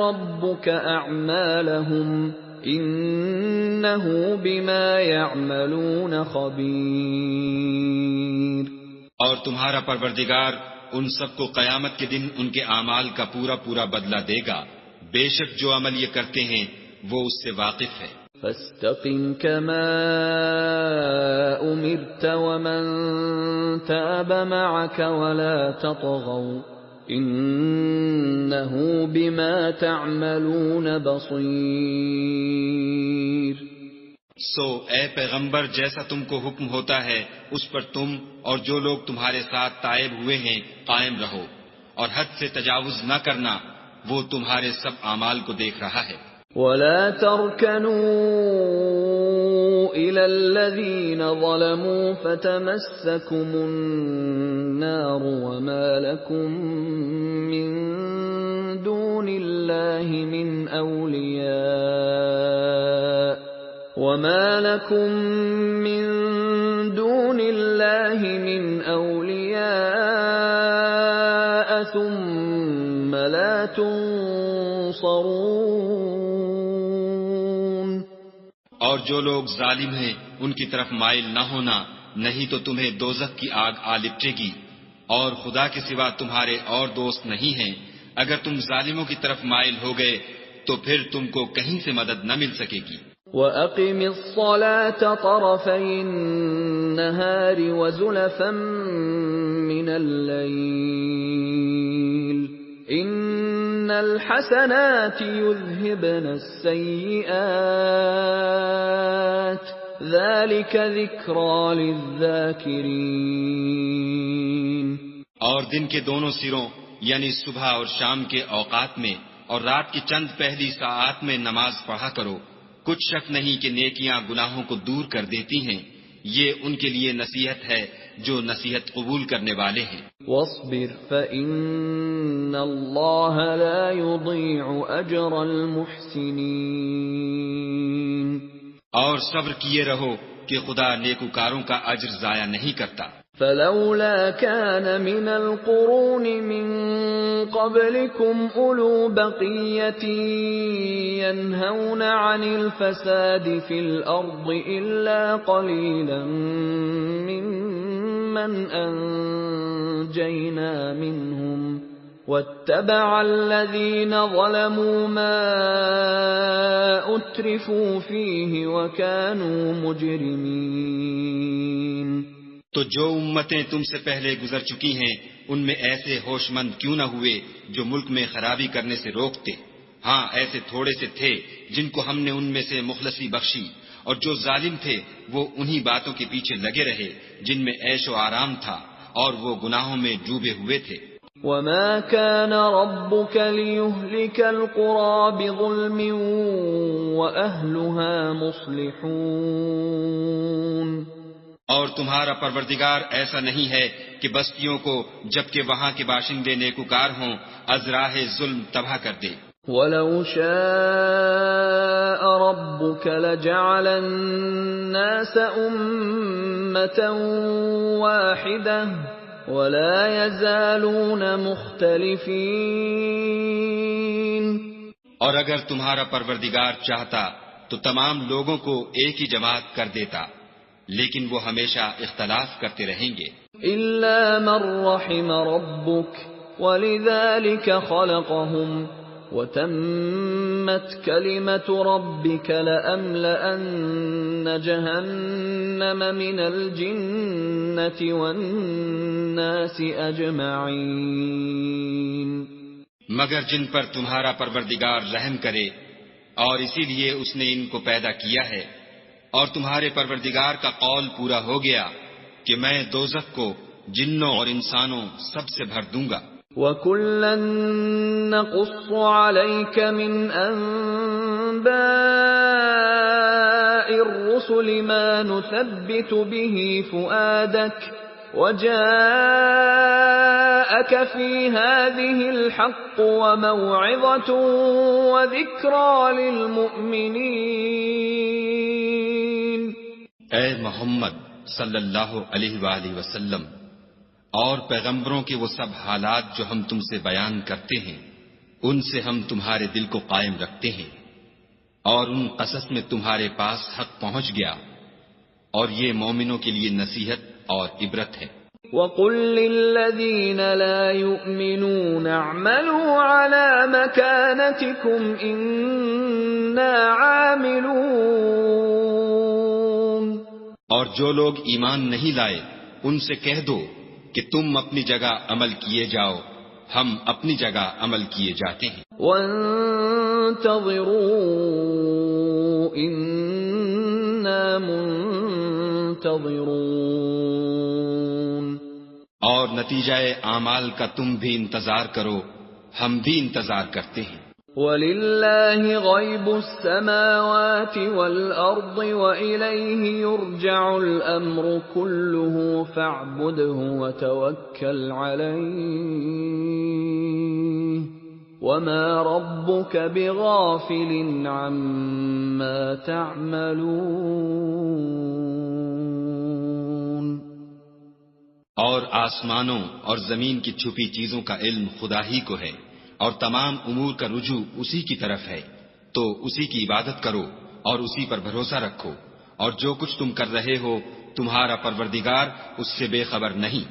رَبُّكَ أَعْمَالَهُمْ إِنَّهُ بِمَا يَعْمَلُونَ خَبِيرٌ. اور تمہارا پروردگار ان سب کو قیامت کے دن ان کے اعمال کا پورا پورا بدلہ دے گا. بے شک جو عمل یہ کرتے ہیں وہ اس سے واقف ہے. فَاسْتَقِمْ كَمَا أُمِرْتَ وَمَنْ تَابَ مَعَكَ وَلَا تَطْغَوْا إِنَّهُ بِمَا تَعْمَلُونَ بَصِيرٌ. سو اے پیغمبر جیسا تم کو حکم ہوتا ہے اس پر تم اور جو لوگ تمہارے ساتھ تائب ہوئے ہیں قائم رہو اور حد سے تجاوز نہ کرنا. وہ تمہارے سب اعمال کو دیکھ رہا ہے. وَلَا تَرْكَنُوا إِلَى الَّذِينَ ظَلَمُوا فَتَمَسَّكُمُ النَّارُ وَمَا لَكُم مِّن دُونِ اللَّهِ مِنْ أَوْلِيَاءَ ثُمَّ لَا تُنصَرُونَ. اور جو لوگ ظالم ہیں ان کی طرف مائل نہ ہونا نہیں تو تمہیں دوزخ کی آگ آ لپٹے گی اور خدا کے سوا تمہارے اور دوست نہیں ہیں. اگر تم ظالموں کی طرف مائل ہو گئے تو پھر تم کو کہیں سے مدد نہ مل سکے گی. وَأَقِمِ الصَّلَاةَ طَرَفَيِ النَّهَارِ وَزُلَفًا مِّنَ اللَّيْلِ إِنَّ الْحَسَنَاتِ يُذْهِبْنَ السَّيِّئَاتِ ذَلِكَ ذِكْرَى لِلذَّاكِرِينَ. اور دن کے دونوں سروں یعنی صبح اور شام کے اوقات میں اور رات کی چند پہلی ساعات میں نماز پڑھا کرو. کچھ شک نہیں کہ نیکیاں گناہوں کو دور کر دیتی ہیں. یہ ان کے لیے نصیحت ہے جو نصیحت قبول کرنے والے ہیں۔ واصبر فإن اللہ لا يضيع أجر المحسنین، اور صبر کیے رہو کہ خدا نیکوکاروں کا اجر ضائع نہیں کرتا۔ فلولا كان من القرون من قبلكم أولو بقية ينهون عن الفساد في الأرض إلا قليلا ممن أنجينا منهم واتبع الذين ظلموا ما أترفوا فيه وكانوا مجرمين۔ تو جو امتیں تم سے پہلے گزر چکی ہیں ان میں ایسے ہوش مند کیوں نہ ہوئے جو ملک میں خرابی کرنے سے روکتے؟ ہاں ایسے تھوڑے سے تھے جن کو ہم نے ان میں سے مخلصی بخشی، اور جو ظالم تھے وہ انہی باتوں کے پیچھے لگے رہے جن میں عیش و آرام تھا، اور وہ گناہوں میں ڈوبے ہوئے تھے۔ وَمَا كَانَ رَبُّكَ لِيُهْلِكَ الْقُرَى بِظُلْمٍ وَأَهْلُهَا مُصْلِحُونَ، اور تمہارا پروردگار ایسا نہیں ہے کہ بستیوں کو جبکہ وہاں کے باشندے نیکوکار ہوں از راہ ظلم تباہ کر دے۔ وَلَوْ شَاءَ رَبُّكَ لَجَعَلَ النَّاسَ أُمَّةً وَاحِدَةً وَلَا يَزَالُونَ مُخْتَلِفِينَ، اور اگر تمہارا پروردگار چاہتا تو تمام لوگوں کو ایک ہی جماعت کر دیتا، لیکن وہ ہمیشہ اختلاف کرتے رہیں گے۔ إِلَّا مَن رَّحِمَ رَبُّكَ وَلِذَلِكَ خَلَقَهُمْ وَتَمَّتْ كَلِمَةُ رَبِّكَ لَأَمْلَأَنَّ جَهَنَّمَ مِنَ الْجِنَّةِ وَالنَّاسِ أَجْمَعِينَ۔ مگر جن پر تمہارا پروردگار رحم کرے، اور اسی لیے اس نے ان کو پیدا کیا ہے، اور تمہارے پروردگار کا قول پورا ہو گیا کہ میں دوزخ کو جنوں اور انسانوں سب سے بھر دوں گا۔ وَكُلًّا نَّقُصُّ عَلَيْكَ مِنْ أَنبَاءِ الرُّسُلِ مَا نُثَبِّتُ بِهِ فُؤَادَكَ وَجَاءَكَ فِي هَٰذِهِ الْحَقُّ وَمَوْعِظَةٌ وَذِكْرَىٰ لِلْمُؤْمِنِينَ۔ اے محمد صلی اللہ علیہ وآلہ وسلم، اور پیغمبروں کے وہ سب حالات جو ہم تم سے بیان کرتے ہیں ان سے ہم تمہارے دل کو قائم رکھتے ہیں، اور ان قصص میں تمہارے پاس حق پہنچ گیا، اور یہ مومنوں کے لیے نصیحت اور عبرت ہے۔ وَقُل لِّلَّذِينَ لَا يُؤْمِنُونَ اعْمَلُوا عَلَىٰ مَكَانَتِكُمْ إِنَّا عَامِلُونَ، اور جو لوگ ایمان نہیں لائے ان سے کہہ دو کہ تم اپنی جگہ عمل کیے جاؤ، ہم اپنی جگہ عمل کیے جاتے ہیں۔ وَانتَظِرُوا إِنَّا مُنتَظِرُونَ، اور نتیجہ اعمال کا تم بھی انتظار کرو، ہم بھی انتظار کرتے ہیں۔ وَلِلَّهِ غَيْبُ السَّمَاوَاتِ وَالْأَرْضِ وَإِلَيْهِ يُرْجَعُ الْأَمْرُ كُلُّهُ فَاعْبُدْهُ وَتَوَكَّلْ عَلَيْهِ وَمَا رَبُّكَ بِغَافِلٍ عَمَّا تَعْمَلُونَ۔ اور آسمانوں اور زمین کی چھپی چیزوں کا علم خدا ہی کو ہے، اور تمام امور کا رجوع اسی کی طرف ہے، تو اسی کی عبادت کرو اور اسی پر بھروسہ رکھو، اور جو کچھ تم کر رہے ہو تمہارا پروردگار اس سے بے خبر نہیں۔